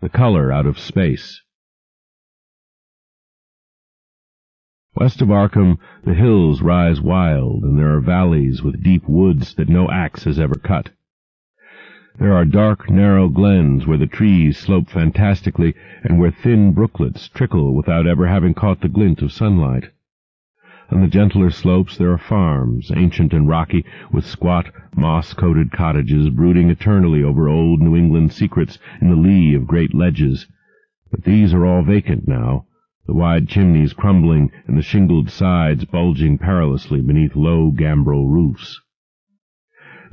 the color out of space. West of Arkham, the hills rise wild, and there are valleys with deep woods that no axe has ever cut. There are dark, narrow glens where the trees slope fantastically and where thin brooklets trickle without ever having caught the glint of sunlight. On the gentler slopes there are farms, ancient and rocky, with squat, moss-coated cottages brooding eternally over old New England secrets in the lee of great ledges. But these are all vacant now, the wide chimneys crumbling and the shingled sides bulging perilously beneath low gambrel roofs.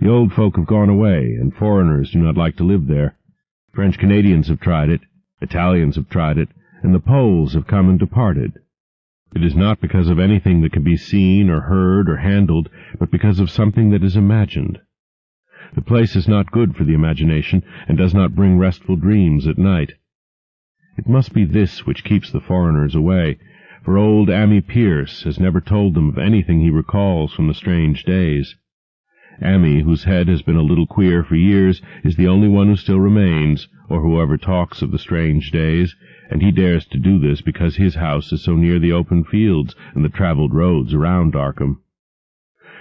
The old folk have gone away, and foreigners do not like to live there. French Canadians have tried it, Italians have tried it, and the Poles have come and departed. It is not because of anything that can be seen or heard or handled, but because of something that is imagined. The place is not good for the imagination, and does not bring restful dreams at night. It must be this which keeps the foreigners away, for old Ammi Pierce has never told them of anything he recalls from the strange days. Ammi, whose head has been a little queer for years, is the only one who still remains, or whoever talks of the strange days, and he dares to do this because his house is so near the open fields and the travelled roads around Arkham.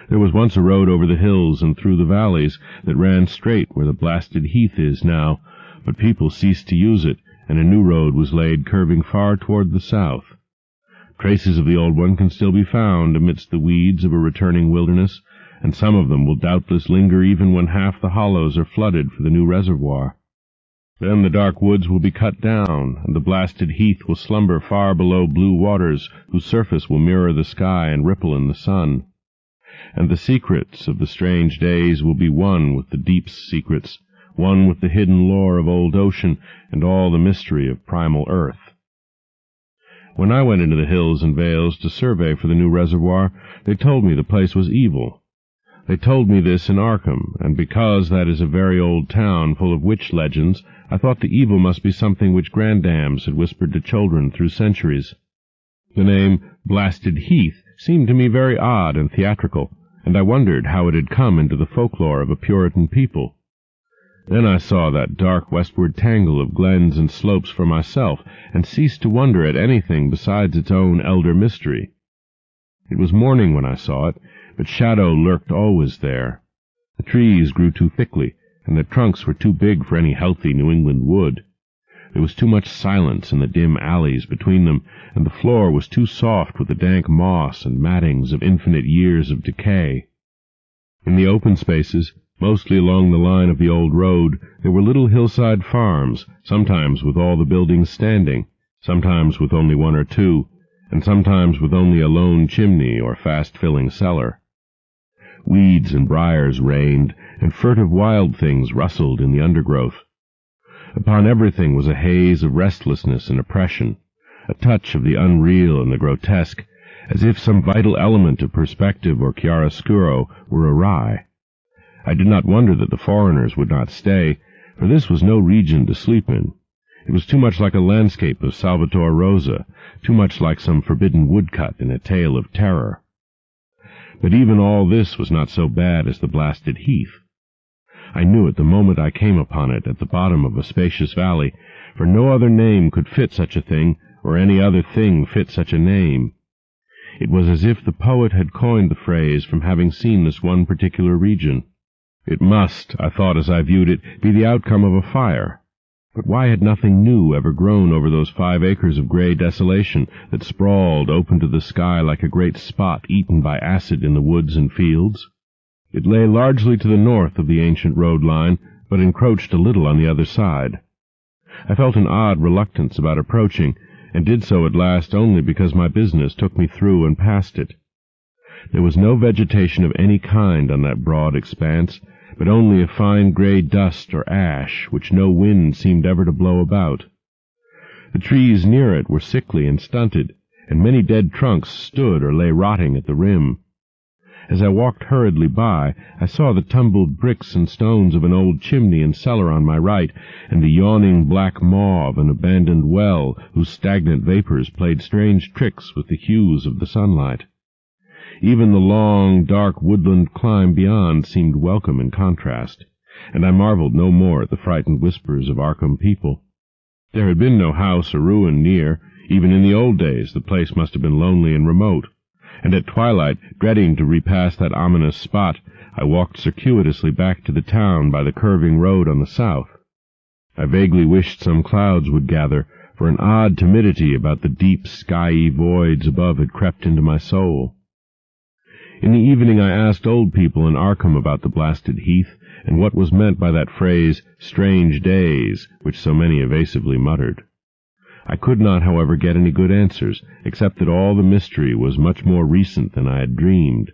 There was once a road over the hills and through the valleys that ran straight where the blasted heath is now, but people ceased to use it, and a new road was laid curving far toward the south. Traces of the old one can still be found amidst the weeds of a returning wilderness, and some of them will doubtless linger even when half the hollows are flooded for the new reservoir. Then the dark woods will be cut down, and the blasted heath will slumber far below blue waters whose surface will mirror the sky and ripple in the sun. And the secrets of the strange days will be one with the deep's secrets, one with the hidden lore of old ocean and all the mystery of primal earth. When I went into the hills and vales to survey for the new reservoir, they told me the place was evil. They told me this in Arkham, and because that is a very old town full of witch legends, I thought the evil must be something which granddames had whispered to children through centuries. The name Blasted Heath seemed to me very odd and theatrical, and I wondered how it had come into the folklore of a Puritan people. Then I saw that dark westward tangle of glens and slopes for myself, and ceased to wonder at anything besides its own elder mystery. It was morning when I saw it, but shadow lurked always there. The trees grew too thickly, and their trunks were too big for any healthy New England wood. There was too much silence in the dim alleys between them, and the floor was too soft with the dank moss and mattings of infinite years of decay. In the open spaces, mostly along the line of the old road, there were little hillside farms, sometimes with all the buildings standing, sometimes with only one or two, and sometimes with only a lone chimney or fast-filling cellar. Weeds and briars reigned, and furtive wild things rustled in the undergrowth. Upon everything was a haze of restlessness and oppression, a touch of the unreal and the grotesque, as if some vital element of perspective or chiaroscuro were awry. I did not wonder that the foreigners would not stay, for this was no region to sleep in. It was too much like a landscape of Salvator Rosa, too much like some forbidden woodcut in a tale of terror. But even all this was not so bad as the blasted heath. I knew it the moment I came upon it at the bottom of a spacious valley, for no other name could fit such a thing, or any other thing fit such a name. It was as if the poet had coined the phrase from having seen this one particular region. It must, I thought as I viewed it, be the outcome of a fire. But why had nothing new ever grown over those 5 acres of gray desolation that sprawled open to the sky like a great spot eaten by acid in the woods and fields? It lay largely to the north of the ancient road line, but encroached a little on the other side. I felt an odd reluctance about approaching, and did so at last only because my business took me through and past it. There was no vegetation of any kind on that broad expanse, but only a fine gray dust or ash which no wind seemed ever to blow about. The trees near it were sickly and stunted, and many dead trunks stood or lay rotting at the rim. As I walked hurriedly by, I saw the tumbled bricks and stones of an old chimney and cellar on my right, and the yawning black maw of an abandoned well whose stagnant vapors played strange tricks with the hues of the sunlight. Even the long, dark woodland climb beyond seemed welcome in contrast, and I marveled no more at the frightened whispers of Arkham people. There had been no house or ruin near. Even in the old days the place must have been lonely and remote, and at twilight, dreading to repass that ominous spot, I walked circuitously back to the town by the curving road on the south. I vaguely wished some clouds would gather, for an odd timidity about the deep, skyey voids above had crept into my soul. In the evening I asked old people in Arkham about the blasted heath, and what was meant by that phrase, "strange days," which so many evasively muttered. I could not, however, get any good answers, except that all the mystery was much more recent than I had dreamed.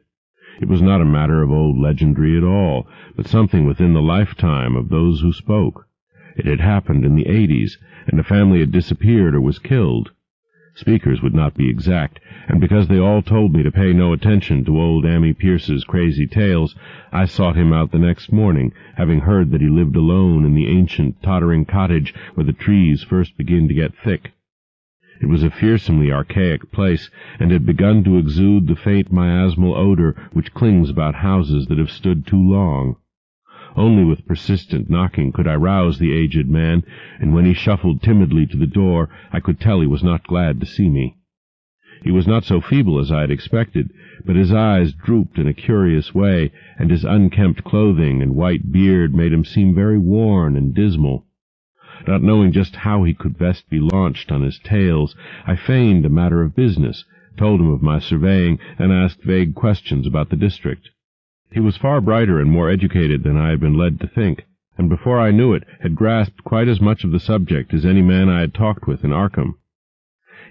It was not a matter of old legendry at all, but something within the lifetime of those who spoke. It had happened in the 80s, and a family had disappeared or was killed. Speakers would not be exact, and because they all told me to pay no attention to old Ammi Pierce's crazy tales, I sought him out the next morning, having heard that he lived alone in the ancient, tottering cottage where the trees first begin to get thick. It was a fearsomely archaic place, and had begun to exude the faint miasmal odor which clings about houses that have stood too long. Only with persistent knocking could I rouse the aged man, and when he shuffled timidly to the door, I could tell he was not glad to see me. He was not so feeble as I had expected, but his eyes drooped in a curious way, and his unkempt clothing and white beard made him seem very worn and dismal. Not knowing just how he could best be launched on his tales, I feigned a matter of business, told him of my surveying, and asked vague questions about the district. He was far brighter and more educated than I had been led to think, and before I knew it had grasped quite as much of the subject as any man I had talked with in Arkham.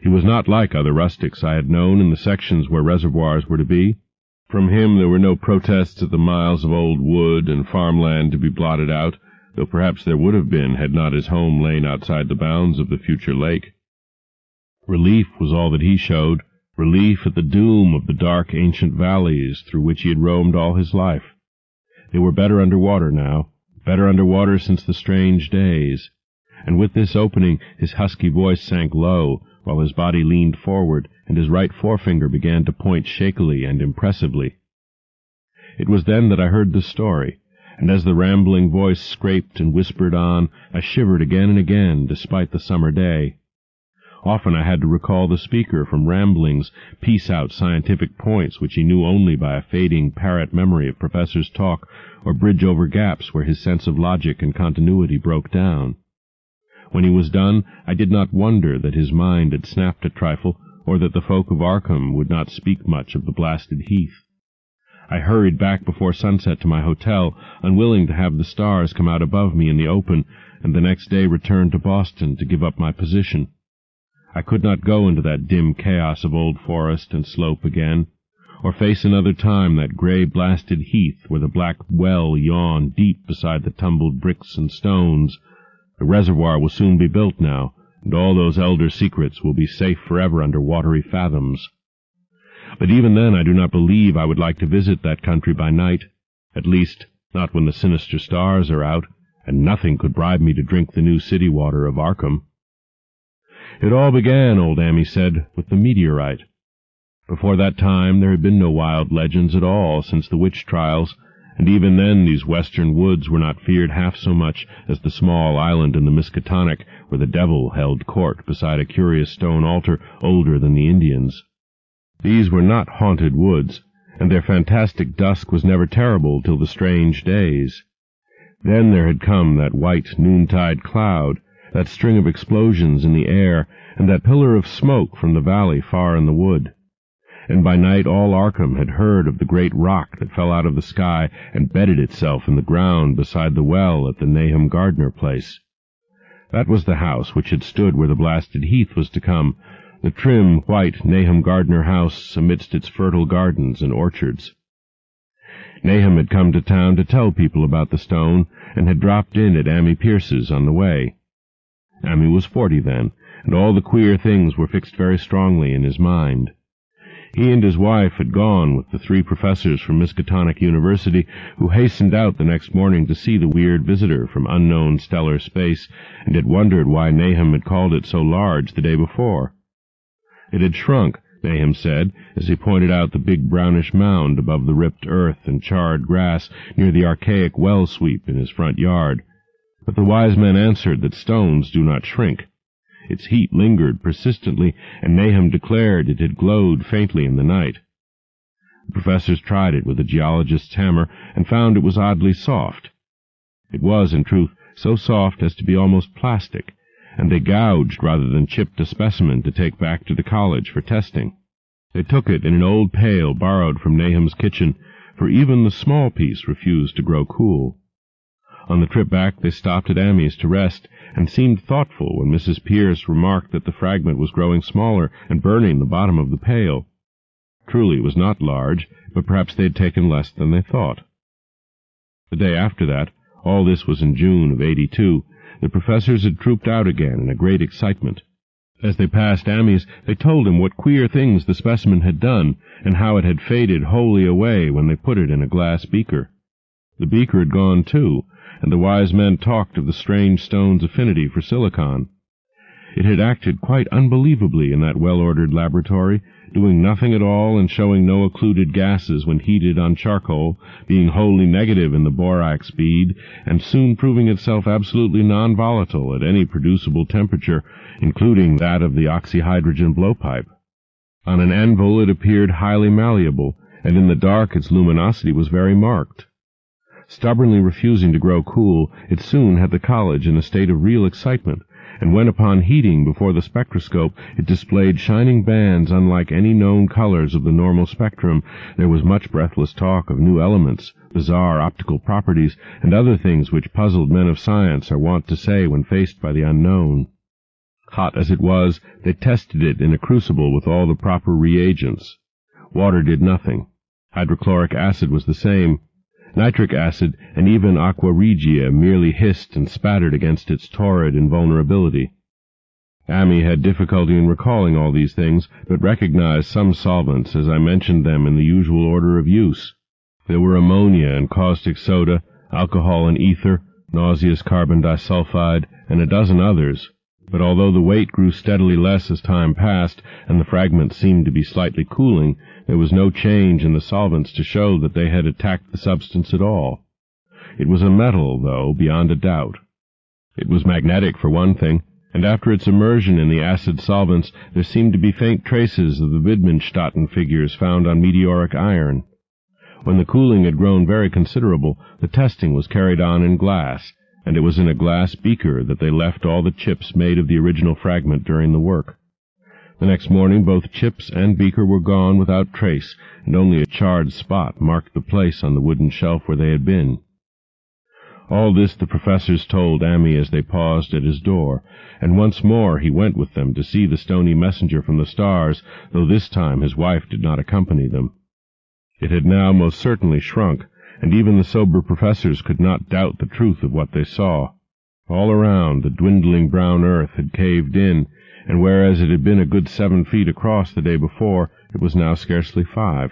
He was not like other rustics I had known in the sections where reservoirs were to be. From him there were no protests at the miles of old wood and farmland to be blotted out, though perhaps there would have been had not his home lain outside the bounds of the future lake. Relief was all that he showed, relief at the doom of the dark ancient valleys through which he had roamed all his life. They were better under water now, better under water since the strange days, and with this opening his husky voice sank low, while his body leaned forward, and his right forefinger began to point shakily and impressively. It was then that I heard the story, and as the rambling voice scraped and whispered on, I shivered again and again, despite the summer day. Often I had to recall the speaker from ramblings, piece out scientific points which he knew only by a fading parrot memory of professors' talk, or bridge over gaps where his sense of logic and continuity broke down. When he was done, I did not wonder that his mind had snapped a trifle, or that the folk of Arkham would not speak much of the blasted heath. I hurried back before sunset to my hotel, unwilling to have the stars come out above me in the open, and the next day returned to Boston to give up my position. I could not go into that dim chaos of old forest and slope again, or face another time that grey blasted heath where the black well yawned deep beside the tumbled bricks and stones. The reservoir will soon be built now, and all those elder secrets will be safe forever under watery fathoms. But even then I do not believe I would like to visit that country by night, at least not when the sinister stars are out, and nothing could bribe me to drink the new city water of Arkham. It all began, old Ammi said, with the meteorite. Before that time there had been no wild legends at all since the witch trials, and even then these western woods were not feared half so much as the small island in the Miskatonic where the devil held court beside a curious stone altar older than the Indians. These were not haunted woods, and their fantastic dusk was never terrible till the strange days. Then there had come that white noontide cloud, that string of explosions in the air, and that pillar of smoke from the valley far in the wood. And by night all Arkham had heard of the great rock that fell out of the sky and bedded itself in the ground beside the well at the Nahum Gardner place. That was the house which had stood where the blasted heath was to come, the trim, white Nahum Gardner house amidst its fertile gardens and orchards. Nahum had come to town to tell people about the stone, and had dropped in at Ammi Pierce's on the way. Ammi was 40 then, and all the queer things were fixed very strongly in his mind. He and his wife had gone with the 3 professors from Miskatonic University, who hastened out the next morning to see the weird visitor from unknown stellar space, and had wondered why Nahum had called it so large the day before. It had shrunk, Nahum said, as he pointed out the big brownish mound above the ripped earth and charred grass near the archaic well-sweep in his front yard. But the wise men answered that stones do not shrink. Its heat lingered persistently, and Nahum declared it had glowed faintly in the night. The professors tried it with a geologist's hammer, and found it was oddly soft. It was, in truth, so soft as to be almost plastic, and they gouged rather than chipped a specimen to take back to the college for testing. They took it in an old pail borrowed from Nahum's kitchen, for even the small piece refused to grow cool. On the trip back they stopped at Amy's to rest, and seemed thoughtful when Mrs. Pierce remarked that the fragment was growing smaller and burning the bottom of the pail. Truly it was not large, but perhaps they had taken less than they thought. The day after that, all this was in June of '82, the professors had trooped out again in a great excitement. As they passed Amy's, they told him what queer things the specimen had done, and how it had faded wholly away when they put it in a glass beaker. The beaker had gone, too, and the wise men talked of the strange stone's affinity for silicon. It had acted quite unbelievably in that well-ordered laboratory, doing nothing at all and showing no occluded gases when heated on charcoal, being wholly negative in the borax bead, and soon proving itself absolutely non-volatile at any producible temperature, including that of the oxyhydrogen blowpipe. On an anvil it appeared highly malleable, and in the dark its luminosity was very marked. Stubbornly refusing to grow cool, it soon had the college in a state of real excitement, and when upon heating before the spectroscope it displayed shining bands unlike any known colors of the normal spectrum, there was much breathless talk of new elements, bizarre optical properties, and other things which puzzled men of science are wont to say when faced by the unknown. Hot as it was, they tested it in a crucible with all the proper reagents. Water did nothing. Hydrochloric acid was the same. Nitric acid and even aqua regia merely hissed and spattered against its torrid invulnerability. Amy had difficulty in recalling all these things, but recognized some solvents as I mentioned them in the usual order of use. There were ammonia and caustic soda, alcohol and ether, nauseous carbon disulfide, and a dozen others, but although the weight grew steadily less as time passed, and the fragment seemed to be slightly cooling, there was no change in the solvents to show that they had attacked the substance at all. It was a metal, though, beyond a doubt. It was magnetic, for one thing, and after its immersion in the acid solvents there seemed to be faint traces of the Wittgenstein figures found on meteoric iron. When the cooling had grown very considerable, the testing was carried on in glass, and it was in a glass beaker that they left all the chips made of the original fragment during the work. The next morning both chips and beaker were gone without trace, and only a charred spot marked the place on the wooden shelf where they had been. All this the professors told Amy as they paused at his door, and once more he went with them to see the stony messenger from the stars, though this time his wife did not accompany them. It had now most certainly shrunk, and even the sober professors could not doubt the truth of what they saw. All around, the dwindling brown earth had caved in, and whereas it had been a good 7 feet across the day before, it was now scarcely 5.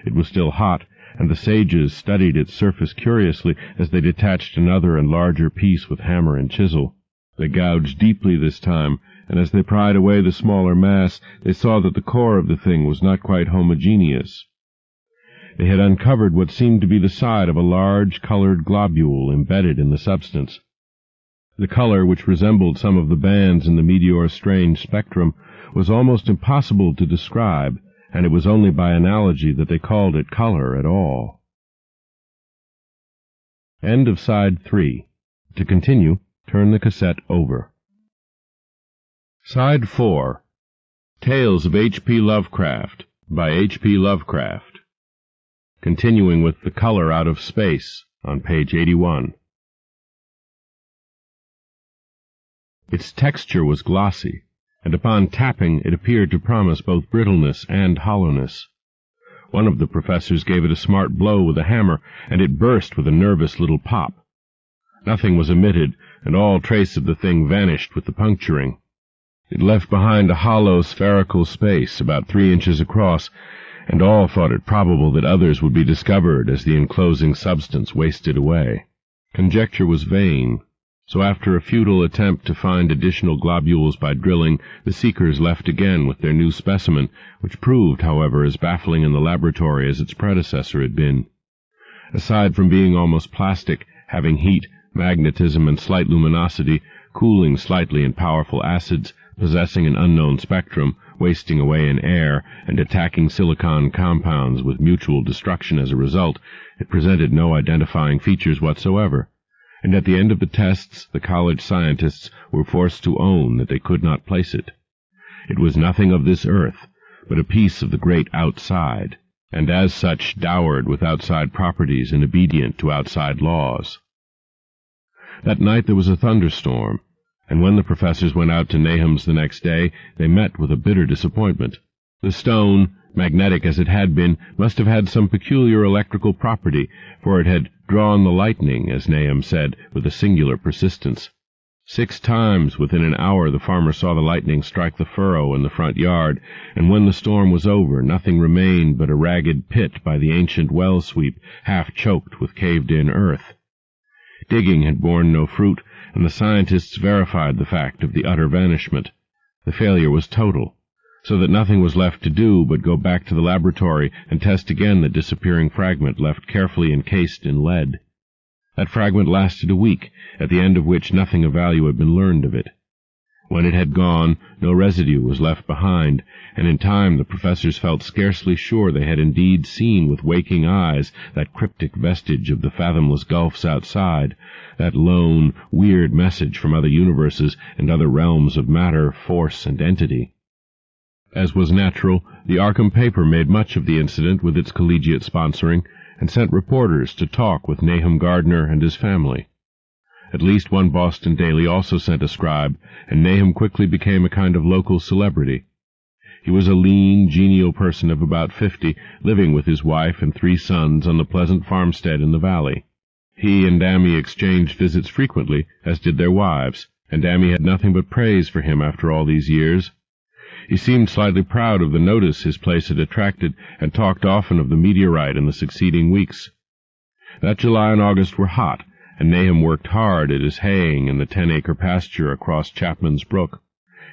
It was still hot, and the sages studied its surface curiously as they detached another and larger piece with hammer and chisel. They gouged deeply this time, and as they pried away the smaller mass, they saw that the core of the thing was not quite homogeneous. They had uncovered what seemed to be the side of a large colored globule embedded in the substance. The color, which resembled some of the bands in the meteor's strange spectrum, was almost impossible to describe, and it was only by analogy that they called it color at all. End of Side 3. To continue, turn the cassette over. Side 4. Tales of H.P. Lovecraft, by H.P. Lovecraft. Continuing with The Color Out of Space, on page 81. Its texture was glossy, and upon tapping it appeared to promise both brittleness and hollowness. One of the professors gave it a smart blow with a hammer, and it burst with a nervous little pop. Nothing was emitted, and all trace of the thing vanished with the puncturing. It left behind a hollow spherical space about 3 inches across, and all thought it probable that others would be discovered as the enclosing substance wasted away. Conjecture was vain, so after a futile attempt to find additional globules by drilling, the seekers left again with their new specimen, which proved, however, as baffling in the laboratory as its predecessor had been. Aside from being almost plastic, having heat, magnetism and slight luminosity, cooling slightly in powerful acids, possessing an unknown spectrum, wasting away in air, and attacking silicon compounds with mutual destruction as a result, it presented no identifying features whatsoever. And at the end of the tests, the college scientists were forced to own that they could not place it. It was nothing of this earth, but a piece of the great outside, and as such dowered with outside properties and obedient to outside laws. That night there was a thunderstorm, and when the professors went out to Nahum's the next day, they met with a bitter disappointment. The stone, magnetic as it had been, must have had some peculiar electrical property, for it had drawn the lightning, as Nahum said, with a singular persistence. 6 times within an hour the farmer saw the lightning strike the furrow in the front yard, and when the storm was over, nothing remained but a ragged pit by the ancient well-sweep, half choked with caved-in earth. Digging had borne no fruit, and the scientists verified the fact of the utter vanishment. The failure was total, so that nothing was left to do but go back to the laboratory and test again the disappearing fragment left carefully encased in lead. That fragment lasted a week, at the end of which nothing of value had been learned of it. When it had gone, no residue was left behind, and in time the professors felt scarcely sure they had indeed seen with waking eyes that cryptic vestige of the fathomless gulfs outside, that lone, weird message from other universes and other realms of matter, force, and entity. As was natural, the Arkham paper made much of the incident with its collegiate sponsoring, and sent reporters to talk with Nahum Gardner and his family. At least one Boston daily also sent a scribe, and Nahum quickly became a kind of local celebrity. He was a lean, genial person of about 50, living with his wife and 3 sons on the pleasant farmstead in the valley. He and Dammy exchanged visits frequently, as did their wives, and Dammy had nothing but praise for him after all these years. He seemed slightly proud of the notice his place had attracted, and talked often of the meteorite in the succeeding weeks. That July and August were hot, and Nahum worked hard at his haying in the 10-acre pasture across Chapman's Brook,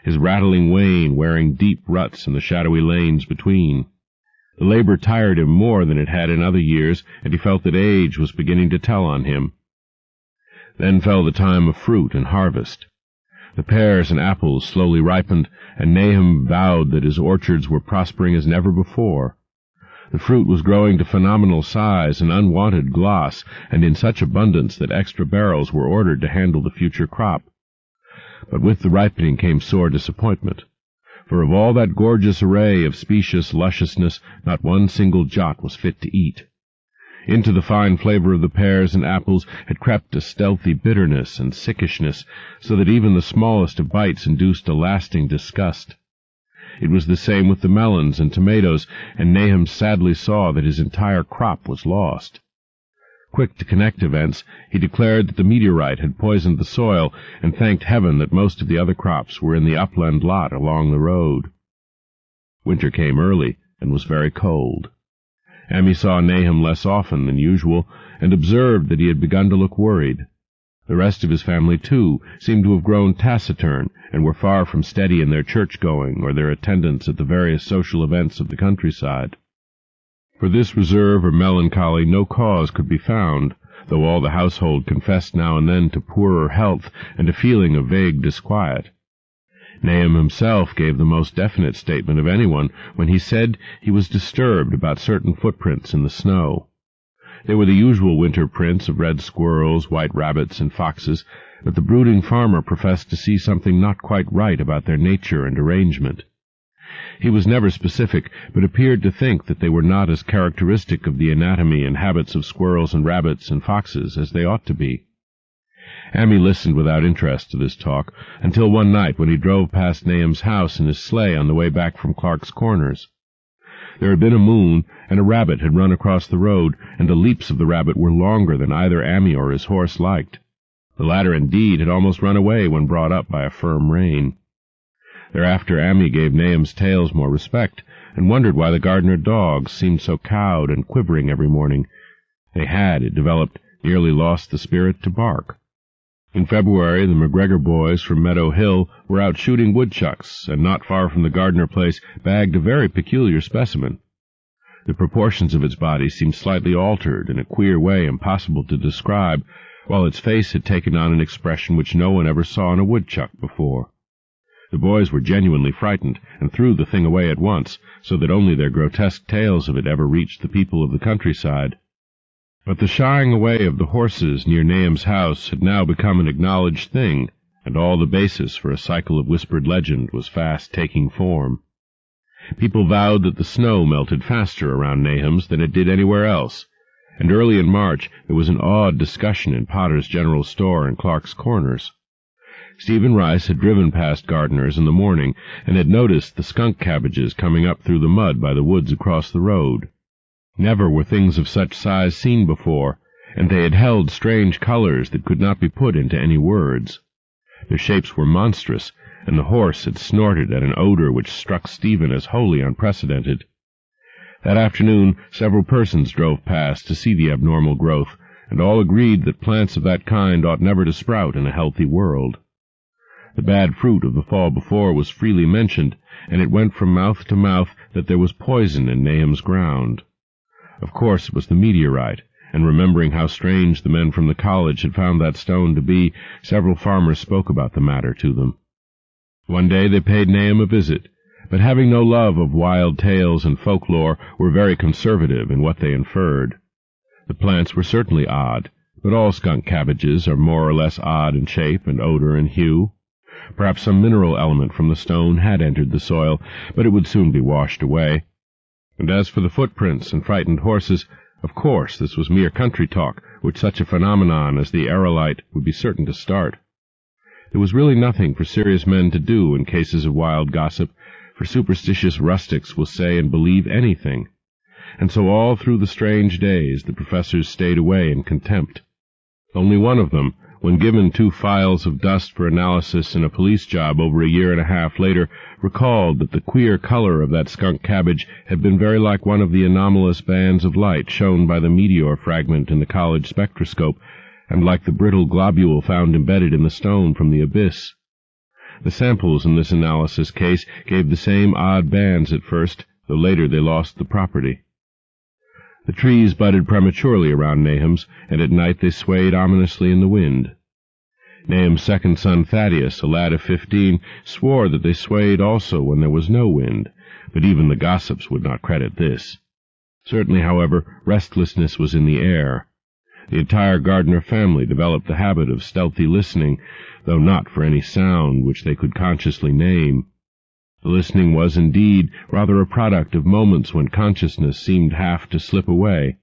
his rattling wain wearing deep ruts in the shadowy lanes between. The labor tired him more than it had in other years, and he felt that age was beginning to tell on him. Then fell the time of fruit and harvest. The pears and apples slowly ripened, and Nahum vowed that his orchards were prospering as never before. The fruit was growing to phenomenal size and unwonted gloss, and in such abundance that extra barrels were ordered to handle the future crop. But with the ripening came sore disappointment, for of all that gorgeous array of specious lusciousness, not one single jot was fit to eat. Into the fine flavor of the pears and apples had crept a stealthy bitterness and sickishness, so that even the smallest of bites induced a lasting disgust. It was the same with the melons and tomatoes, and Nahum sadly saw that his entire crop was lost. Quick to connect events, he declared that the meteorite had poisoned the soil, and thanked heaven that most of the other crops were in the upland lot along the road. Winter came early, and was very cold. Amy saw Nahum less often than usual, and observed that he had begun to look worried. The rest of his family, too, seemed to have grown taciturn, and were far from steady in their church-going or their attendance at the various social events of the countryside. For this reserve or melancholy no cause could be found, though all the household confessed now and then to poorer health and a feeling of vague disquiet. Nahum himself gave the most definite statement of anyone when he said he was disturbed about certain footprints in the snow. They were the usual winter prints of red squirrels, white rabbits, and foxes, but the brooding farmer professed to see something not quite right about their nature and arrangement. He was never specific, but appeared to think that they were not as characteristic of the anatomy and habits of squirrels and rabbits and foxes as they ought to be. Amy listened without interest to this talk, until one night when he drove past Nahum's house in his sleigh on the way back from Clark's Corners. There had been a moon, and a rabbit had run across the road, and the leaps of the rabbit were longer than either Amy or his horse liked. The latter, indeed, had almost run away when brought up by a firm rein. Thereafter Amy gave Nahum's tales more respect, and wondered why the Gardner dogs seemed so cowed and quivering every morning. They had, it developed, nearly lost the spirit to bark. In February, the McGregor boys from Meadow Hill were out shooting woodchucks, and not far from the Gardner place bagged a very peculiar specimen. The proportions of its body seemed slightly altered in a queer way impossible to describe, while its face had taken on an expression which no one ever saw in a woodchuck before. The boys were genuinely frightened, and threw the thing away at once, so that only their grotesque tales of it ever reached the people of the countryside. But the shying away of the horses near Nahum's house had now become an acknowledged thing, and all the basis for a cycle of whispered legend was fast taking form. People vowed that the snow melted faster around Nahum's than it did anywhere else, and early in March there was an awed discussion in Potter's General Store and Clark's Corners. Stephen Rice had driven past Gardner's in the morning, and had noticed the skunk cabbages coming up through the mud by the woods across the road. Never were things of such size seen before, and they had held strange colors that could not be put into any words. Their shapes were monstrous, and the horse had snorted at an odor which struck Stephen as wholly unprecedented. That afternoon several persons drove past to see the abnormal growth, and all agreed that plants of that kind ought never to sprout in a healthy world. The bad fruit of the fall before was freely mentioned, and it went from mouth to mouth that there was poison in Nahum's ground. Of course it was the meteorite, and remembering how strange the men from the college had found that stone to be, several farmers spoke about the matter to them. One day they paid Nahum a visit, but having no love of wild tales and folklore, were very conservative in what they inferred. The plants were certainly odd, but all skunk cabbages are more or less odd in shape and odor and hue. Perhaps some mineral element from the stone had entered the soil, but it would soon be washed away. And as for the footprints and frightened horses, of course this was mere country talk, which such a phenomenon as the aerolite would be certain to start. There was really nothing for serious men to do in cases of wild gossip, for superstitious rustics will say and believe anything. And so all through the strange days the professors stayed away in contempt. Only one of them, when given 2 files of dust for analysis in a police job over a year and a half later, recalled that the queer color of that skunk cabbage had been very like one of the anomalous bands of light shown by the meteor fragment in the college spectroscope, and like the brittle globule found embedded in the stone from the abyss. The samples in this analysis case gave the same odd bands at first, though later they lost the property. The trees budded prematurely around Nahum's, and at night they swayed ominously in the wind. Nahum's second son Thaddeus, a lad of 15, swore that they swayed also when there was no wind, but even the gossips would not credit this. Certainly, however, restlessness was in the air. The entire Gardner family developed the habit of stealthy listening, though not for any sound which they could consciously name. The listening was, indeed, rather a product of moments when consciousness seemed half to slip away.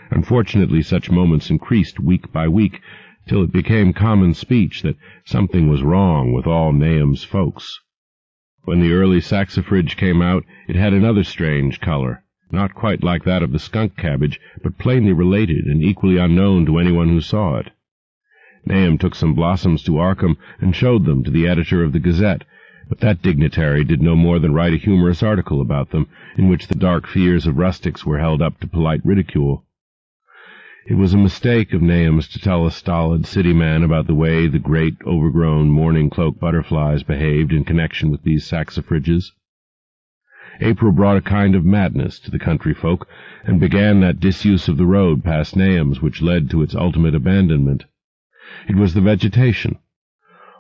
Unfortunately, such moments increased week by week, till it became common speech that something was wrong with all Nahum's folks. When the early saxifrage came out, it had another strange color, not quite like that of the skunk cabbage, but plainly related and equally unknown to anyone who saw it. Nahum took some blossoms to Arkham and showed them to the editor of the Gazette, but that dignitary did no more than write a humorous article about them, in which the dark fears of rustics were held up to polite ridicule. It was a mistake of Nahum's to tell a stolid city man about the way the great, overgrown, morning-cloak butterflies behaved in connection with these saxifrages. April brought a kind of madness to the country folk, and began that disuse of the road past Nahum's which led to its ultimate abandonment. It was the vegetation.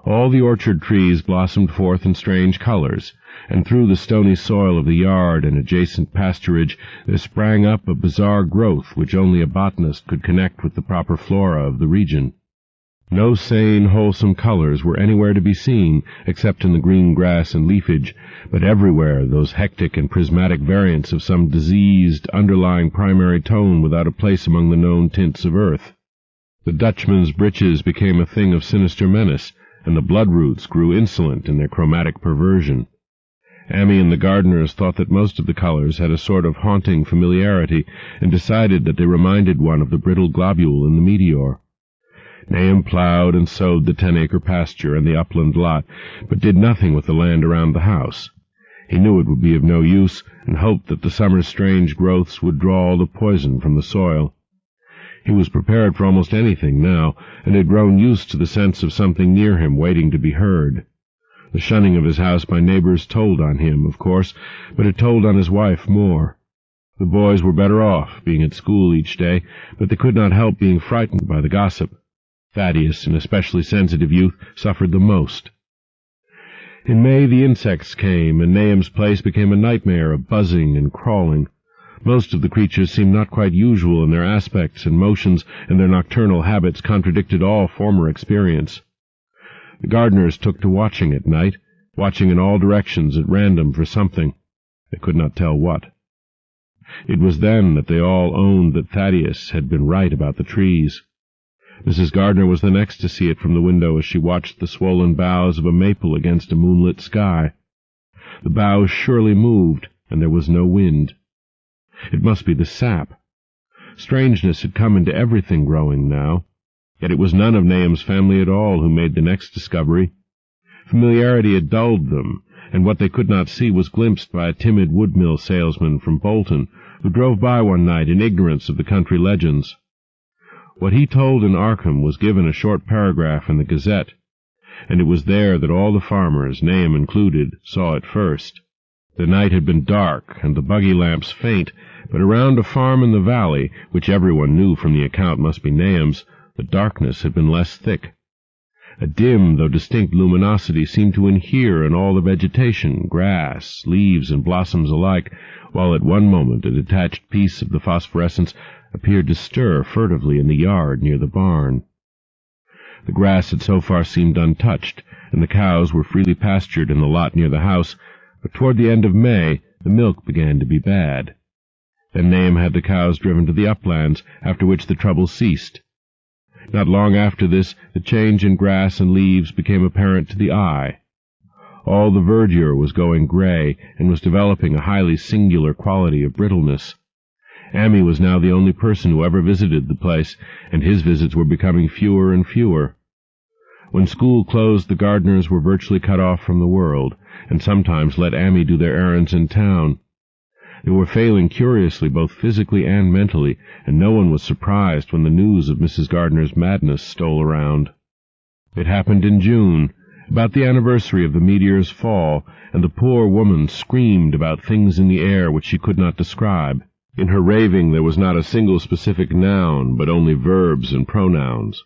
All the orchard trees blossomed forth in strange colors, and through the stony soil of the yard and adjacent pasturage there sprang up a bizarre growth which only a botanist could connect with the proper flora of the region. No sane, wholesome colors were anywhere to be seen, except in the green grass and leafage, but everywhere those hectic and prismatic variants of some diseased, underlying primary tone without a place among the known tints of earth. The Dutchman's breeches became a thing of sinister menace, and the bloodroots grew insolent in their chromatic perversion. Ammi and the gardeners thought that most of the colors had a sort of haunting familiarity, and decided that they reminded one of the brittle globule in the meteor. Nahum plowed and sowed the 10-acre pasture and the upland lot, but did nothing with the land around the house. He knew it would be of no use, and hoped that the summer's strange growths would draw all the poison from the soil. He was prepared for almost anything now, and had grown used to the sense of something near him waiting to be heard. The shunning of his house by neighbors told on him, of course, but it told on his wife more. The boys were better off, being at school each day, but they could not help being frightened by the gossip. Thaddeus, an especially sensitive youth, suffered the most. In May the insects came, and Nahum's place became a nightmare of buzzing and crawling. Most of the creatures seemed not quite usual in their aspects and motions, and their nocturnal habits contradicted all former experience. The gardeners took to watching at night, watching in all directions at random for something. They could not tell what. It was then that they all owned that Thaddeus had been right about the trees. Mrs. Gardner was the next to see it from the window as she watched the swollen boughs of a maple against a moonlit sky. The boughs surely moved, and there was no wind. It must be the sap. Strangeness had come into everything growing now, yet it was none of Nahum's family at all who made the next discovery. Familiarity had dulled them, and what they could not see was glimpsed by a timid woodmill salesman from Bolton, who drove by one night in ignorance of the country legends. What he told in Arkham was given a short paragraph in the Gazette, and it was there that all the farmers, Nahum included, saw it first. The night had been dark, and the buggy lamps faint, but around a farm in the valley, which everyone knew from the account must be Nahum's, the darkness had been less thick. A dim, though distinct luminosity seemed to inhere in all the vegetation, grass, leaves, and blossoms alike, while at one moment a detached piece of the phosphorescence appeared to stir furtively in the yard near the barn. The grass had so far seemed untouched, and the cows were freely pastured in the lot near the house, but toward the end of May the milk began to be bad. Then Nahum had the cows driven to the uplands, after which the trouble ceased. Not long after this, the change in grass and leaves became apparent to the eye. All the verdure was going gray, and was developing a highly singular quality of brittleness. Ammi was now the only person who ever visited the place, and his visits were becoming fewer and fewer. When school closed, the gardeners were virtually cut off from the world, and sometimes let Ammi do their errands in town. They were failing curiously both physically and mentally, and no one was surprised when the news of Mrs. Gardner's madness stole around. It happened in June, about the anniversary of the meteor's fall, and the poor woman screamed about things in the air which she could not describe. In her raving there was not a single specific noun, but only verbs and pronouns.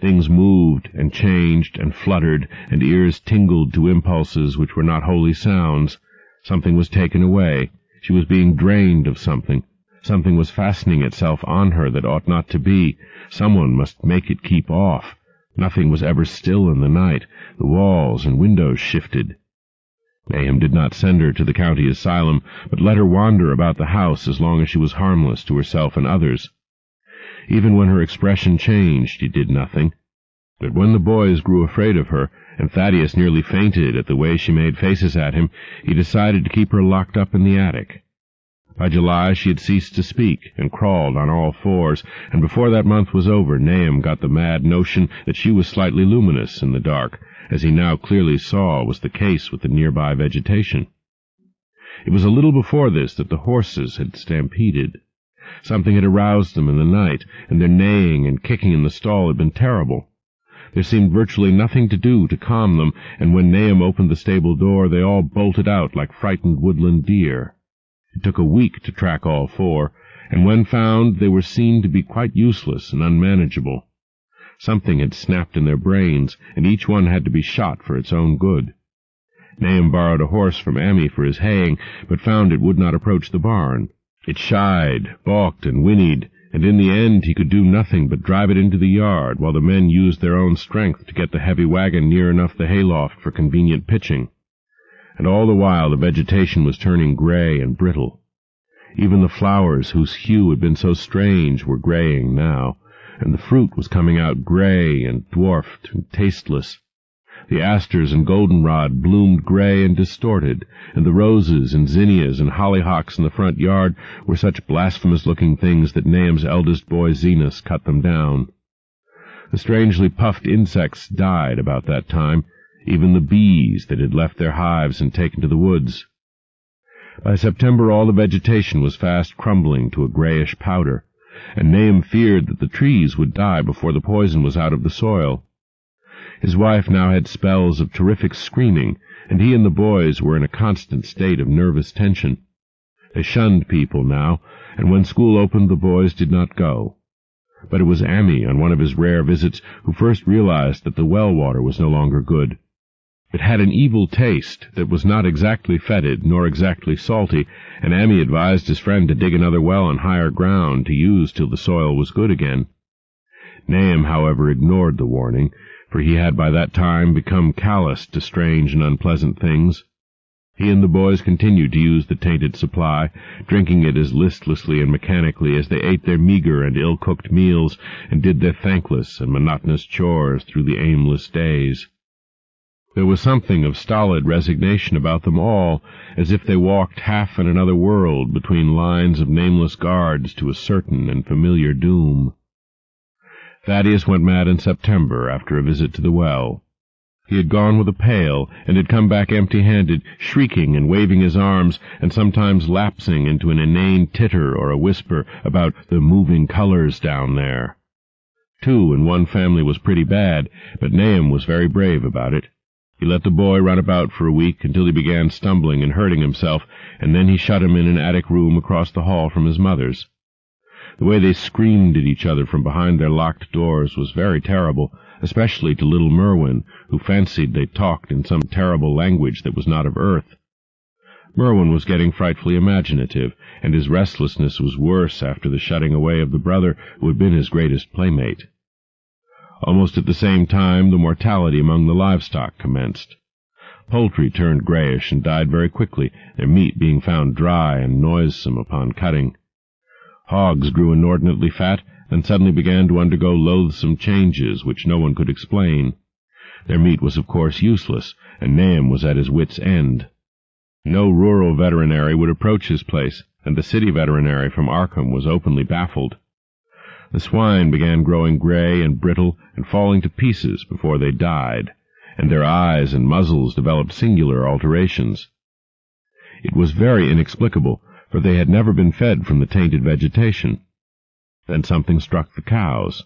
Things moved and changed and fluttered, and ears tingled to impulses which were not wholly sounds. Something was taken away. She was being drained of something. Something was fastening itself on her that ought not to be. Someone must make it keep off. Nothing was ever still in the night. The walls and windows shifted. Nahum did not send her to the county asylum, but let her wander about the house as long as she was harmless to herself and others. Even when her expression changed, he did nothing. But when the boys grew afraid of her, and Thaddeus nearly fainted at the way she made faces at him, he decided to keep her locked up in the attic. By July she had ceased to speak, and crawled on all fours, and before that month was over, Nahum got the mad notion that she was slightly luminous in the dark, as he now clearly saw was the case with the nearby vegetation. It was a little before this that the horses had stampeded. Something had aroused them in the night, and their neighing and kicking in the stall had been terrible. There seemed virtually nothing to do to calm them, and when Nahum opened the stable door, they all bolted out like frightened woodland deer. It took a week to track all four, and when found they were seen to be quite useless and unmanageable. Something had snapped in their brains, and each one had to be shot for its own good. Nahum borrowed a horse from Ammi for his haying, but found it would not approach the barn. It shied, balked, and whinnied, and in the end he could do nothing but drive it into the yard, while the men used their own strength to get the heavy wagon near enough the hayloft for convenient pitching. And all the while the vegetation was turning gray and brittle. Even the flowers, whose hue had been so strange, were graying now, and the fruit was coming out gray and dwarfed and tasteless. The asters and goldenrod bloomed gray and distorted, and the roses and zinnias and hollyhocks in the front yard were such blasphemous-looking things that Nahum's eldest boy Zenas cut them down. The strangely puffed insects died about that time, even the bees that had left their hives and taken to the woods. By September all the vegetation was fast crumbling to a grayish powder, and Nahum feared that the trees would die before the poison was out of the soil. His wife now had spells of terrific screaming, and he and the boys were in a constant state of nervous tension. They shunned people now, and when school opened the boys did not go. But it was Amy, on one of his rare visits, who first realized that the well water was no longer good. It had an evil taste that was not exactly fetid nor exactly salty, and Amy advised his friend to dig another well on higher ground to use till the soil was good again. Nahum, however, ignored the warning, for he had by that time become callous to strange and unpleasant things. He and the boys continued to use the tainted supply, drinking it as listlessly and mechanically as they ate their meagre and ill-cooked meals and did their thankless and monotonous chores through the aimless days. There was something of stolid resignation about them all, as if they walked half in another world between lines of nameless guards to a certain and familiar doom. Thaddeus went mad in September after a visit to the well. He had gone with a pail, and had come back empty-handed, shrieking and waving his arms, and sometimes lapsing into an inane titter or a whisper about the moving colors down there. 2 in one family was pretty bad, but Nahum was very brave about it. He let the boy run about for a week until he began stumbling and hurting himself, and then he shut him in an attic room across the hall from his mother's. The way they screamed at each other from behind their locked doors was very terrible, especially to little Merwin, who fancied they talked in some terrible language that was not of earth. Merwin was getting frightfully imaginative, and his restlessness was worse after the shutting away of the brother who had been his greatest playmate. Almost at the same time, the mortality among the livestock commenced. Poultry turned grayish and died very quickly, their meat being found dry and noisome upon cutting. Hogs grew inordinately fat, and suddenly began to undergo loathsome changes which no one could explain. Their meat was of course useless, and Nahum was at his wits' end. No rural veterinary would approach his place, and the city veterinary from Arkham was openly baffled. The swine began growing gray and brittle and falling to pieces before they died, and their eyes and muzzles developed singular alterations. It was very inexplicable, for they had never been fed from the tainted vegetation. Then something struck the cows.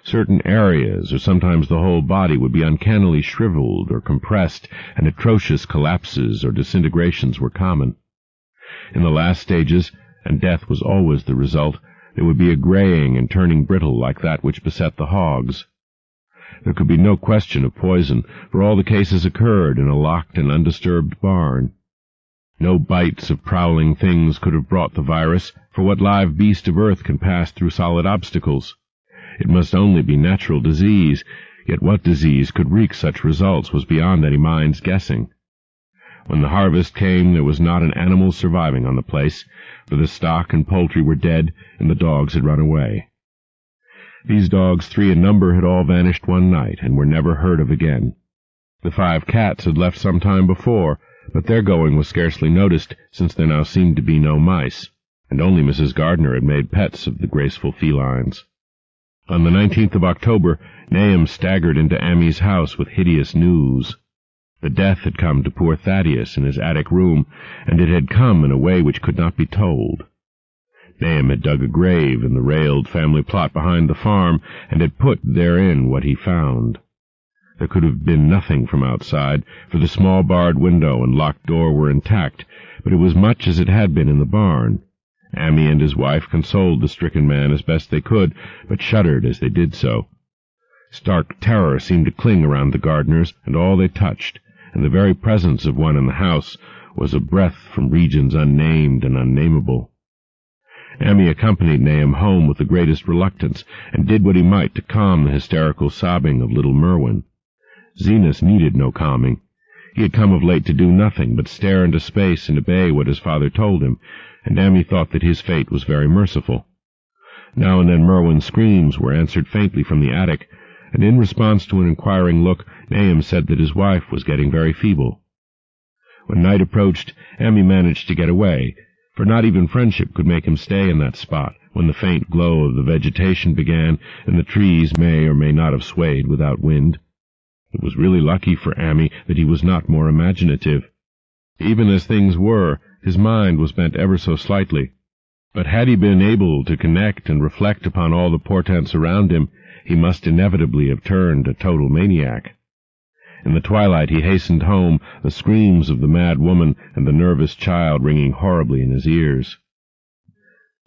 Certain areas, or sometimes the whole body, would be uncannily shriveled or compressed, and atrocious collapses or disintegrations were common. In the last stages, and death was always the result, there would be a graying and turning brittle like that which beset the hogs. There could be no question of poison, for all the cases occurred in a locked and undisturbed barn. No bites of prowling things could have brought the virus, for what live beast of earth can pass through solid obstacles? It must only be natural disease, yet what disease could wreak such results was beyond any mind's guessing. When the harvest came, there was not an animal surviving on the place, for the stock and poultry were dead, and the dogs had run away. These dogs, 3 in number, had all vanished one night, and were never heard of again. The 5 cats had left some time before, but their going was scarcely noticed, since there now seemed to be no mice, and only Mrs. Gardner had made pets of the graceful felines. On the 19th of October, Nahum staggered into Amy's house with hideous news. The death had come to poor Thaddeus in his attic room, and it had come in a way which could not be told. Nahum had dug a grave in the railed family plot behind the farm, and had put therein what he found. There could have been nothing from outside, for the small barred window and locked door were intact, but it was much as it had been in the barn. Amy and his wife consoled the stricken man as best they could, but shuddered as they did so. Stark terror seemed to cling around the Gardners and all they touched, and the very presence of one in the house was a breath from regions unnamed and unnameable. Amy accompanied Nahum home with the greatest reluctance, and did what he might to calm the hysterical sobbing of little Merwin. Zenas needed no calming. He had come of late to do nothing but stare into space and obey what his father told him, and Amy thought that his fate was very merciful. Now and then Merwin's screams were answered faintly from the attic, and in response to an inquiring look, Nahum said that his wife was getting very feeble. When night approached, Amy managed to get away, for not even friendship could make him stay in that spot when the faint glow of the vegetation began, and the trees may or may not have swayed without wind. It was really lucky for Amy that he was not more imaginative. Even as things were, his mind was bent ever so slightly. But had he been able to connect and reflect upon all the portents around him, he must inevitably have turned a total maniac. In the twilight he hastened home, the screams of the mad woman and the nervous child ringing horribly in his ears.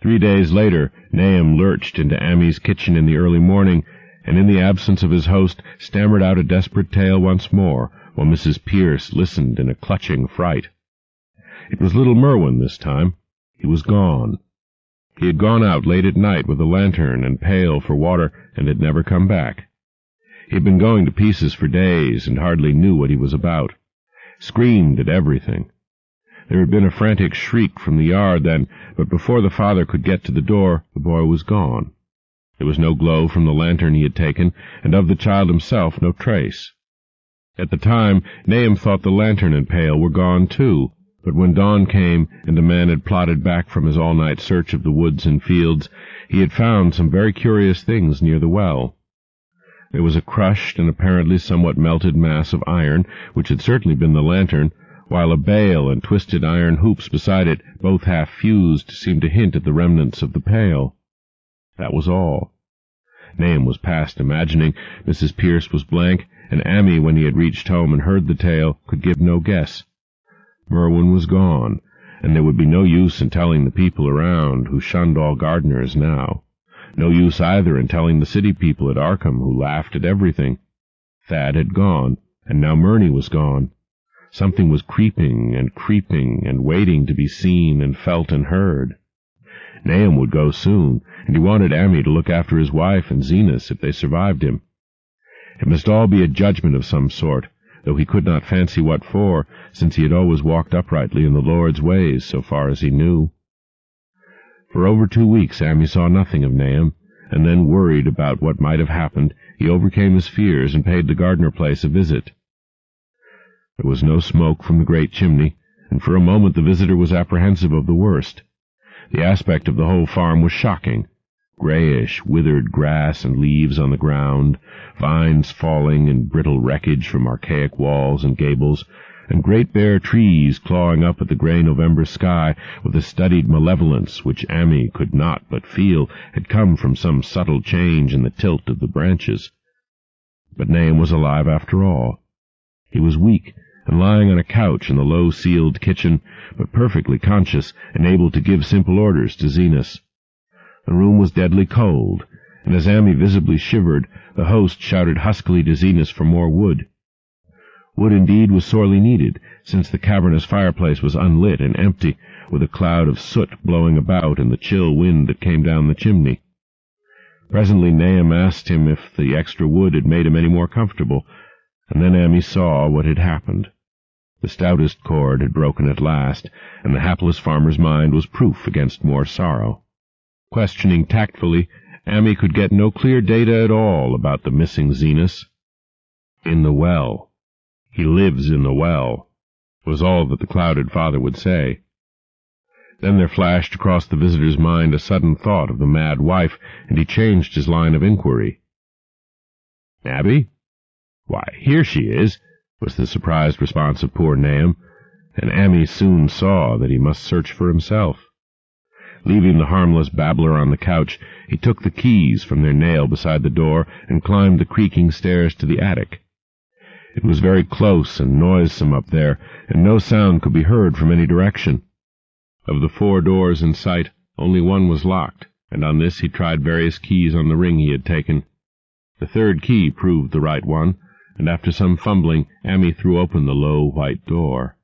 3 days later, Nahum lurched into Ammy's kitchen in the early morning, and in the absence of his host stammered out a desperate tale once more, while Mrs. Pierce listened in a clutching fright. It was little Merwin this time. He was gone. He had gone out late at night with a lantern and pail for water, and had never come back. He had been going to pieces for days, and hardly knew what he was about. Screamed at everything. There had been a frantic shriek from the yard then, but before the father could get to the door, the boy was gone. There was no glow from the lantern he had taken, and of the child himself no trace. At the time, Nahum thought the lantern and pail were gone too, but when dawn came, and the man had plodded back from his all-night search of the woods and fields, he had found some very curious things near the well. There was a crushed and apparently somewhat melted mass of iron, which had certainly been the lantern, while a bale and twisted iron hoops beside it, both half-fused, seemed to hint at the remnants of the pail. That was all. Nahum was past imagining. Mrs. Pierce was blank, and Ammy, when he had reached home and heard the tale, could give no guess. Merwin was gone, and there would be no use in telling the people around, who shunned all gardeners now. No use either in telling the city people at Arkham, who laughed at everything. Thad had gone, and now Murney was gone. Something was creeping and waiting to be seen and felt and heard. Nahum would go soon, and he wanted Ammy to look after his wife and Zenas if they survived him. It must all be a judgment of some sort, though he could not fancy what for, since he had always walked uprightly in the Lord's ways, so far as he knew. For over 2 weeks Ammy saw nothing of Nahum, and then, worried about what might have happened, he overcame his fears and paid the Gardner place a visit. There was no smoke from the great chimney, and for a moment the visitor was apprehensive of the worst. The aspect of the whole farm was shocking. Grayish, withered grass and leaves on the ground, vines falling in brittle wreckage from archaic walls and gables, and great bare trees clawing up at the grey November sky with a studied malevolence which Ammy could not but feel had come from some subtle change in the tilt of the branches. But Nahum was alive after all. He was weak, and lying on a couch in the low-ceiled kitchen, but perfectly conscious and able to give simple orders to Zenas. The room was deadly cold, and as Ammy visibly shivered, the host shouted huskily to Zenas for more wood. Wood indeed was sorely needed, since the cavernous fireplace was unlit and empty, with a cloud of soot blowing about and the chill wind that came down the chimney. Presently Nahum asked him if the extra wood had made him any more comfortable, and then Ammy saw what had happened. The stoutest cord had broken at last, and the hapless farmer's mind was proof against more sorrow. Questioning tactfully, Ammy could get no clear data at all about the missing Zenas. "In the well. He lives in the well," was all that the clouded father would say. Then there flashed across the visitor's mind a sudden thought of the mad wife, and he changed his line of inquiry. "Abby? Why, here she is," was the surprised response of poor Nahum, and Ammy soon saw that he must search for himself. Leaving the harmless babbler on the couch, he took the keys from their nail beside the door and climbed the creaking stairs to the attic. It was very close and noisome up there, and no sound could be heard from any direction. Of the 4 doors in sight, only one was locked, and on this he tried various keys on the ring he had taken. The 3rd key proved the right one, and after some fumbling, Ammy threw open the low white door.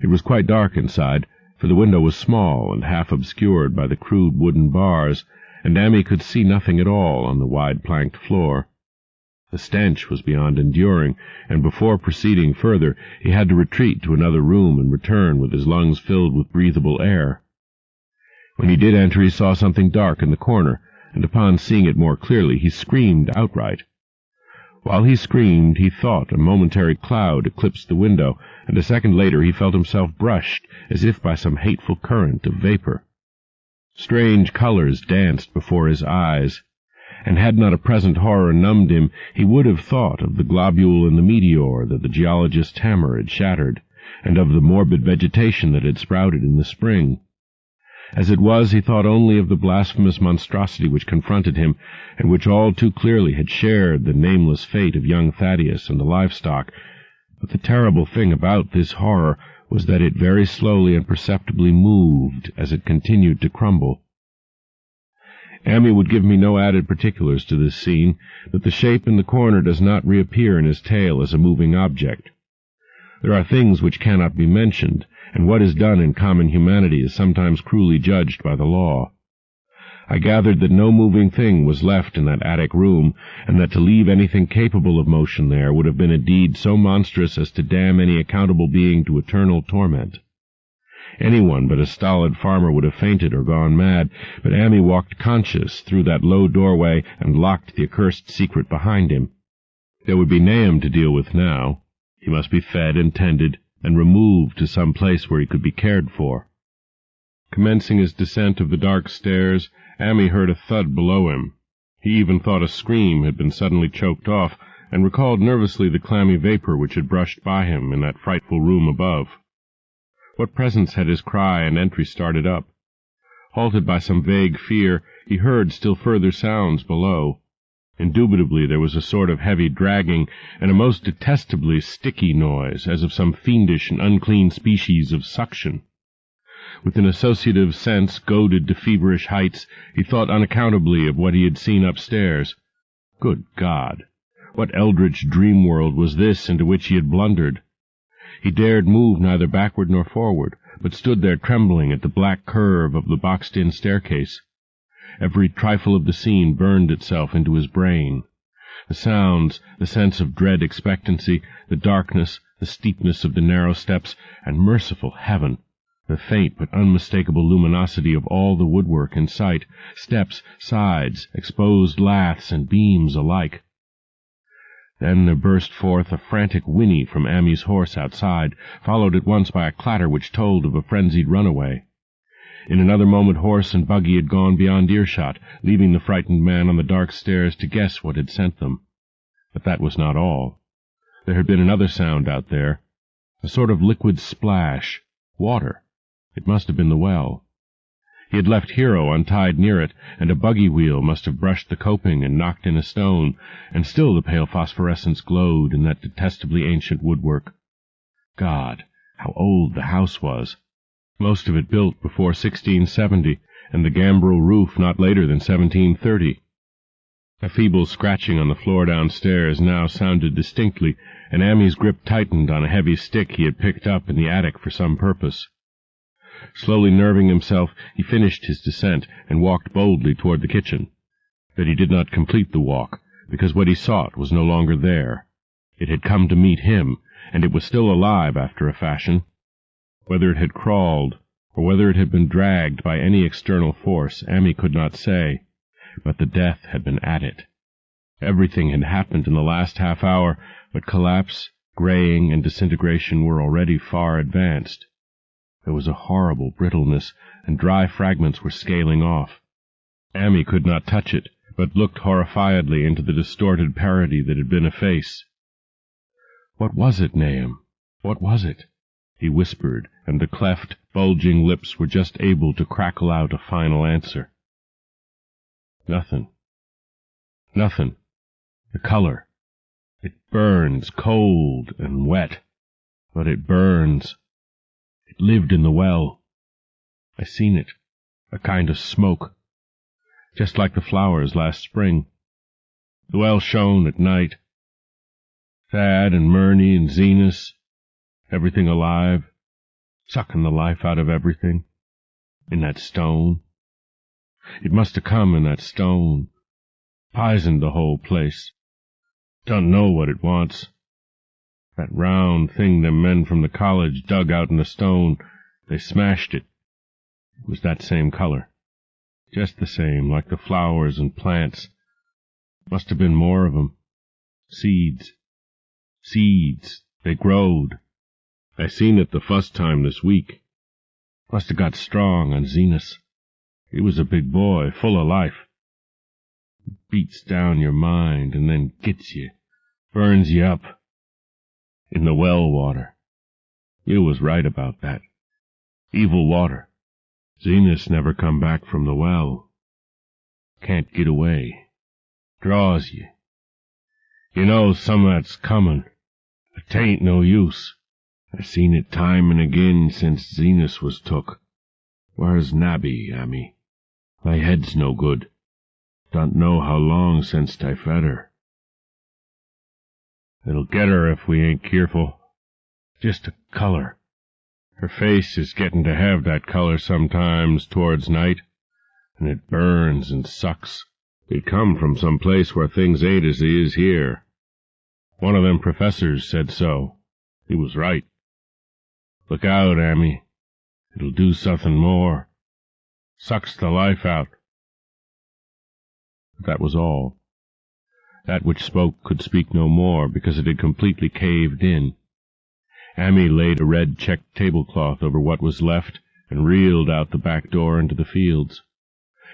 It was quite dark inside, for the window was small and half obscured by the crude wooden bars, and Ammy could see nothing at all on the wide planked floor. The stench was beyond enduring, and before proceeding further he had to retreat to another room and return with his lungs filled with breathable air. When he did enter he saw something dark in the corner, and upon seeing it more clearly he screamed outright. While he screamed, he thought a momentary cloud eclipsed the window, and a second later he felt himself brushed as if by some hateful current of vapor. Strange colors danced before his eyes, and had not a present horror numbed him, he would have thought of the globule and the meteor that the geologist's hammer had shattered, and of the morbid vegetation that had sprouted in the spring. As it was, he thought only of the blasphemous monstrosity which confronted him, and which all too clearly had shared the nameless fate of young Thaddeus and the livestock. But the terrible thing about this horror was that it very slowly and perceptibly moved as it continued to crumble. Ammi would give me no added particulars to this scene, but the shape in the corner does not reappear in his tale as a moving object. There are things which cannot be mentioned, and what is done in common humanity is sometimes cruelly judged by the law. I gathered that no moving thing was left in that attic room, and that to leave anything capable of motion there would have been a deed so monstrous as to damn any accountable being to eternal torment. Anyone but a stolid farmer would have fainted or gone mad, but Ammi walked conscious through that low doorway and locked the accursed secret behind him. There would be Nahum to deal with now. He must be fed and tended, and removed to some place where he could be cared for. Commencing his descent of the dark stairs, Ammi heard a thud below him. He even thought a scream had been suddenly choked off, and recalled nervously the clammy vapor which had brushed by him in that frightful room above. What presence had his cry and entry started up? Halted by some vague fear, he heard still further sounds below. Indubitably there was a sort of heavy dragging, and a most detestably sticky noise, as of some fiendish and unclean species of suction. With an associative sense goaded to feverish heights, he thought unaccountably of what he had seen upstairs. Good God! What eldritch dream-world was this into which he had blundered? He dared move neither backward nor forward, but stood there trembling at the black curve of the boxed-in staircase. Every trifle of the scene burned itself into his brain. The sounds, the sense of dread expectancy, the darkness, the steepness of the narrow steps, and, merciful heaven, the faint but unmistakable luminosity of all the woodwork in sight, steps, sides, exposed laths, and beams alike. Then there burst forth a frantic whinny from Ammi's horse outside, followed at once by a clatter which told of a frenzied runaway. In another moment horse and buggy had gone beyond earshot, leaving the frightened man on the dark stairs to guess what had sent them. But that was not all. There had been another sound out there, a sort of liquid splash. Water. It must have been the well. He had left Hero untied near it, and a buggy wheel must have brushed the coping and knocked in a stone, and still the pale phosphorescence glowed in that detestably ancient woodwork. God, how old the house was! Most of it built before 1670, and the gambrel roof not later than 1730. A feeble scratching on the floor downstairs now sounded distinctly, and Ammi's grip tightened on a heavy stick he had picked up in the attic for some purpose. Slowly nerving himself, he finished his descent and walked boldly toward the kitchen. But he did not complete the walk, because what he sought was no longer there. It had come to meet him, and it was still alive after a fashion. Whether it had crawled, or whether it had been dragged by any external force, Ammi could not say, but the death had been at it. Everything had happened in the last half-hour, but collapse, graying, and disintegration were already far advanced. There was a horrible brittleness, and dry fragments were scaling off. Ammi could not touch it, but looked horrifiedly into the distorted parody that had been a face. "What was it, Nahum? What was it?" he whispered, and the cleft, bulging lips were just able to crackle out a final answer. "Nothing. Nothing. The color. It burns cold and wet, but it burns. It lived in the well. I seen it, a kind of smoke, just like the flowers last spring. The well shone at night. Thad and Murney and Zenas, everything alive, sucking the life out of everything, in that stone. It must have come in that stone, poisoned the whole place. Don't know what it wants. That round thing them men from the college dug out in the stone, they smashed it. It was that same color. Just the same, like the flowers and plants. Must have been more of 'em. Seeds. Seeds. They growed. I seen it the first time this week. Must have got strong on Zenas. He was a big boy, full of life. It beats down your mind and then gets you, burns you up. In the well water. You was right about that. Evil water. Zenas never come back from the well. Can't get away. Draws you. You know some that's comin', but 'tain't no use. I seen it time and again since Zenas was took. Where's Nabby, Ammi? My head's no good. Don't know how long since I fed her. It'll get her if we ain't keerful. Just a color. Her face is getting to have that color sometimes towards night, and it burns and sucks. It come from some place where things ain't as they is here. One of them professors said so. He was right. Look out, Amy. It'll do something more. Sucks the life out. But that was all. That which spoke could speak no more, because it had completely caved in. Amy laid a red checked tablecloth over what was left, and reeled out the back door into the fields.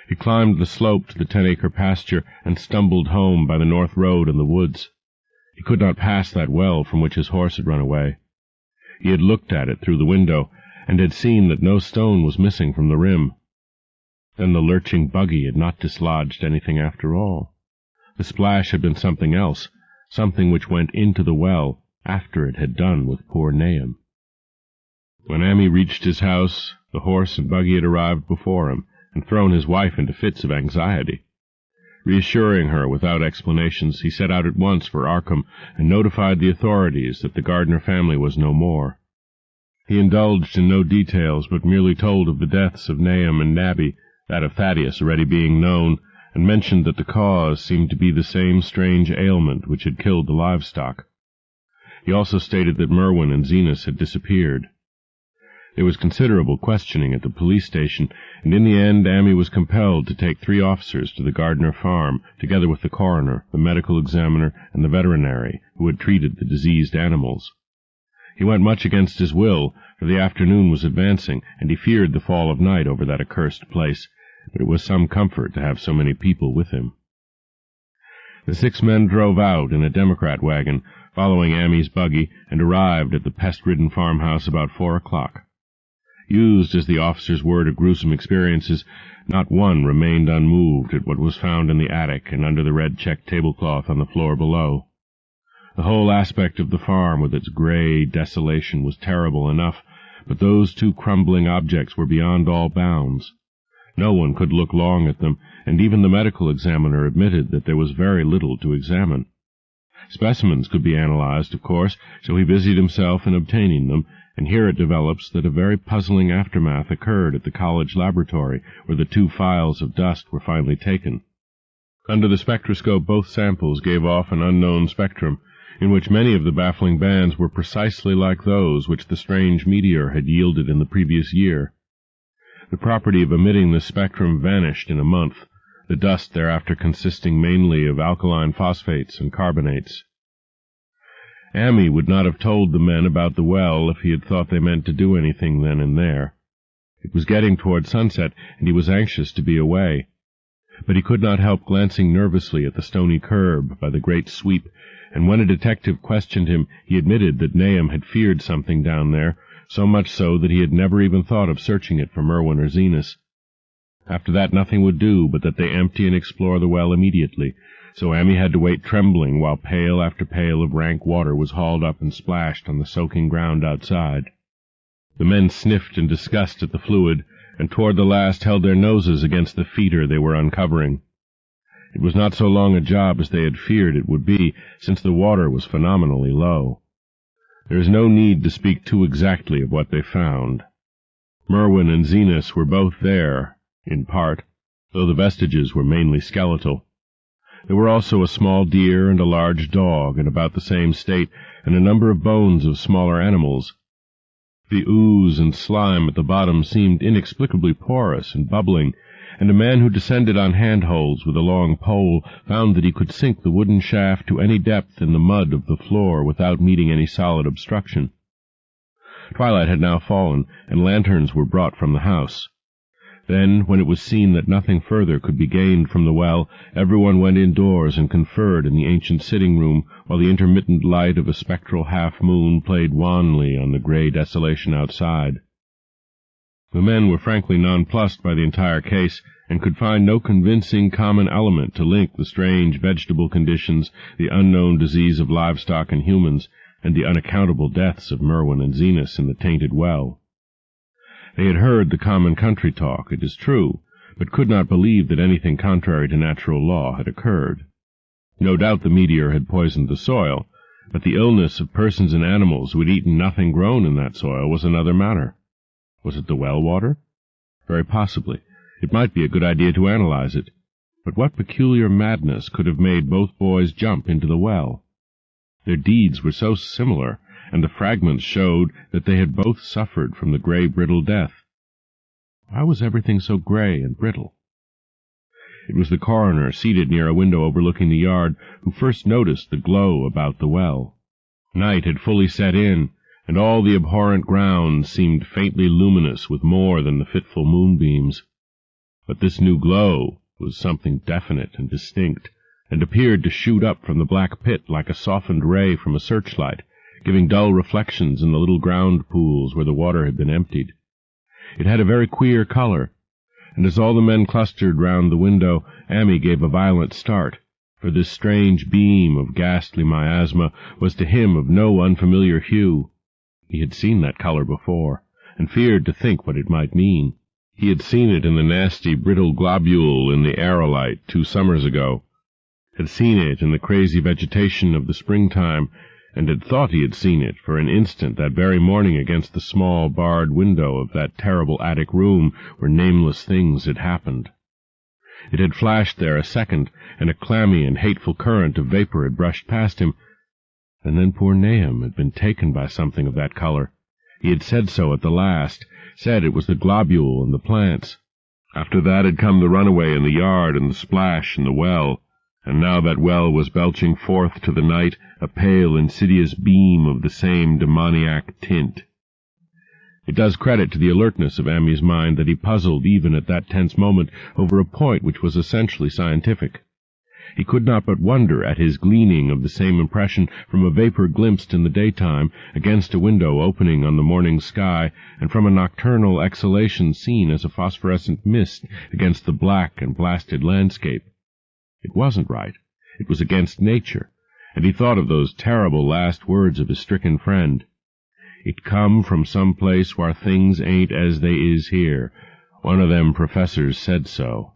He climbed the slope to the 10-acre pasture, and stumbled home by the north road and the woods. He could not pass that well from which his horse had run away. He had looked at it through the window, and had seen that no stone was missing from the rim. Then the lurching buggy had not dislodged anything after all. The splash had been something else, something which went into the well after it had done with poor Nahum. When Amy reached his house, the horse and buggy had arrived before him, and thrown his wife into fits of anxiety. Reassuring her without explanations, he set out at once for Arkham, and notified the authorities that the Gardner family was no more. He indulged in no details, but merely told of the deaths of Nahum and Nabby, that of Thaddeus already being known, and mentioned that the cause seemed to be the same strange ailment which had killed the livestock. He also stated that Merwin and Zenas had disappeared. There was considerable questioning at the police station, and in the end Amy was compelled to take 3 officers to the Gardner farm, together with the coroner, the medical examiner, and the veterinary, who had treated the diseased animals. He went much against his will, for the afternoon was advancing, and he feared the fall of night over that accursed place, but it was some comfort to have so many people with him. The 6 men drove out in a Democrat wagon, following Amy's buggy, and arrived at the pest-ridden farmhouse about 4 o'clock. Used as the officers were to gruesome experiences, not one remained unmoved at what was found in the attic and under the red checked tablecloth on the floor below. The whole aspect of the farm, with its gray desolation, was terrible enough, but those 2 crumbling objects were beyond all bounds. No one could look long at them, and even the medical examiner admitted that there was very little to examine. Specimens could be analyzed, of course, so he busied himself in obtaining them, and here it develops that a very puzzling aftermath occurred at the college laboratory, where the 2 phials of dust were finally taken. Under the spectroscope both samples gave off an unknown spectrum, in which many of the baffling bands were precisely like those which the strange meteor had yielded in the previous year. The property of emitting this spectrum vanished in a month, the dust thereafter consisting mainly of alkaline phosphates and carbonates. Amy would not have told the men about the well if he had thought they meant to do anything then and there. It was getting toward sunset, and he was anxious to be away. But he could not help glancing nervously at the stony curb by the great sweep, and when a detective questioned him, he admitted that Nahum had feared something down there, so much so that he had never even thought of searching it for Merwin or Zenas. After that nothing would do but that they empty and explore the well immediately, so Amy had to wait trembling while pail after pail of rank water was hauled up and splashed on the soaking ground outside. The men sniffed in disgust at the fluid, and toward the last held their noses against the feeder they were uncovering. It was not so long a job as they had feared it would be, since the water was phenomenally low. There is no need to speak too exactly of what they found. Merwin and Zenas were both there, in part, though the vestiges were mainly skeletal. There were also a small deer and a large dog in about the same state, and a number of bones of smaller animals. The ooze and slime at the bottom seemed inexplicably porous and bubbling, and a man who descended on handholds with a long pole found that he could sink the wooden shaft to any depth in the mud of the floor without meeting any solid obstruction. Twilight had now fallen, and lanterns were brought from the house. Then, when it was seen that nothing further could be gained from the well, everyone went indoors and conferred in the ancient sitting-room, while the intermittent light of a spectral half-moon played wanly on the grey desolation outside. The men were frankly nonplussed by the entire case, and could find no convincing common element to link the strange vegetable conditions, the unknown disease of livestock and humans, and the unaccountable deaths of Merwin and Zenas in the tainted well. They had heard the common country talk, it is true, but could not believe that anything contrary to natural law had occurred. No doubt the meteor had poisoned the soil, but the illness of persons and animals who had eaten nothing grown in that soil was another matter. Was it the well water? Very possibly. It might be a good idea to analyze it. But what peculiar madness could have made both boys jump into the well? Their deeds were so similar, and the fragments showed that they had both suffered from the gray, brittle death. Why was everything so gray and brittle? It was the coroner, seated near a window overlooking the yard, who first noticed the glow about the well. Night had fully set in, and all the abhorrent ground seemed faintly luminous with more than the fitful moonbeams. But this new glow was something definite and distinct, and appeared to shoot up from the black pit like a softened ray from a searchlight, giving dull reflections in the little ground pools where the water had been emptied. It had a very queer color, and as all the men clustered round the window, Ammi gave a violent start, for this strange beam of ghastly miasma was to him of no unfamiliar hue. He had seen that color before, and feared to think what it might mean. He had seen it in the nasty, brittle globule in the aerolite 2 summers ago, had seen it in the crazy vegetation of the springtime, and had thought he had seen it for an instant that very morning against the small barred window of that terrible attic room where nameless things had happened. It had flashed there a second, and a clammy and hateful current of vapor had brushed past him, and then poor Nahum had been taken by something of that color. He had said so at the last, said it was the globule and the plants. After that had come the runaway in the yard and the splash in the well, and now that well was belching forth to the night a pale, insidious beam of the same demoniac tint. It does credit to the alertness of Ammi's mind that he puzzled even at that tense moment over a point which was essentially scientific. He could not but wonder at his gleaning of the same impression from a vapor glimpsed in the daytime against a window opening on the morning sky, and from a nocturnal exhalation seen as a phosphorescent mist against the black and blasted landscape. It wasn't right. It was against nature, and he thought of those terrible last words of his stricken friend. "It come from some place where things ain't as they is here. One of them professors said so."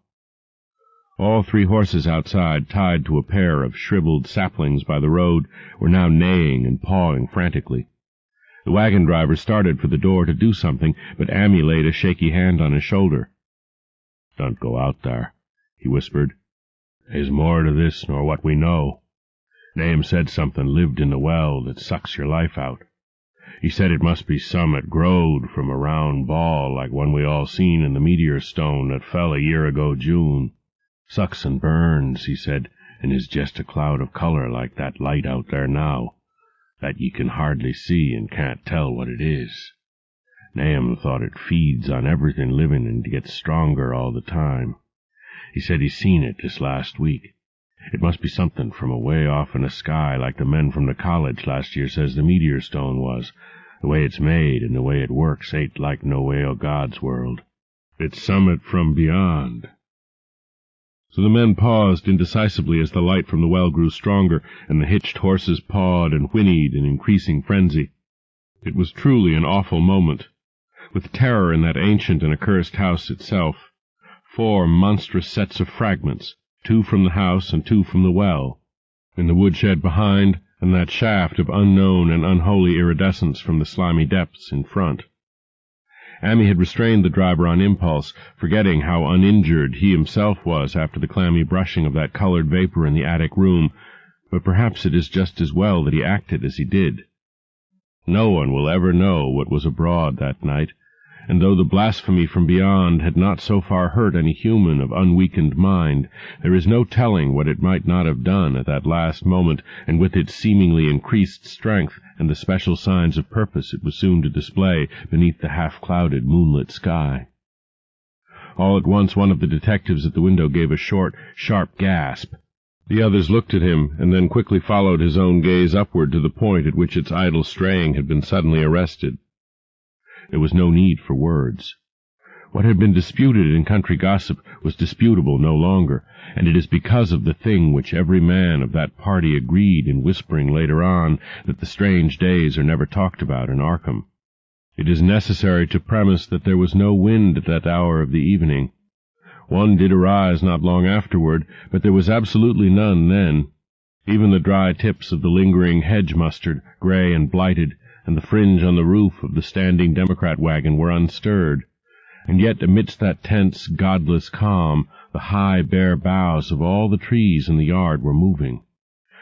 All 3 horses outside, tied to a pair of shriveled saplings by the road, were now neighing and pawing frantically. The wagon driver started for the door to do something, but Ammi laid a shaky hand on his shoulder. "Don't go out there," he whispered. "There's more to this nor what we know. Nahum said something lived in the well that sucks your life out. He said it must be some 'at growed from a round ball like one we all seen in the meteor stone that fell a year ago June. Sucks and burns, he said, and is just a cloud of color like that light out there now, that ye can hardly see and can't tell what it is. Nahum thought it feeds on everything living and gets stronger all the time. He said he seen it this last week. It must be something from away off in the sky like the men from the college last year says the meteor stone was. The way it's made and the way it works ain't like no way o' God's world. It's summit from beyond." So the men paused indecisively as the light from the well grew stronger, and the hitched horses pawed and whinnied in increasing frenzy. It was truly an awful moment, with terror in that ancient and accursed house itself. 4 monstrous sets of fragments, 2 from the house and 2 from the well, in the woodshed behind, and that shaft of unknown and unholy iridescence from the slimy depths in front. Ammi had restrained the driver on impulse, forgetting how uninjured he himself was after the clammy brushing of that colored vapor in the attic room, but perhaps it is just as well that he acted as he did. No one will ever know what was abroad that night, and though the blasphemy from beyond had not so far hurt any human of unweakened mind, there is no telling what it might not have done at that last moment, and with its seemingly increased strength and the special signs of purpose it was soon to display beneath the half-clouded moonlit sky. All at once one of the detectives at the window gave a short, sharp gasp. The others looked at him, and then quickly followed his own gaze upward to the point at which its idle straying had been suddenly arrested. There was no need for words. What had been disputed in country gossip was disputable no longer, and it is because of the thing which every man of that party agreed in whispering later on that the strange days are never talked about in Arkham. It is necessary to premise that there was no wind at that hour of the evening. One did arise not long afterward, but there was absolutely none then. Even the dry tips of the lingering hedge mustard, gray and blighted, and the fringe on the roof of the standing Democrat wagon were unstirred. And yet amidst that tense, godless calm, the high, bare boughs of all the trees in the yard were moving.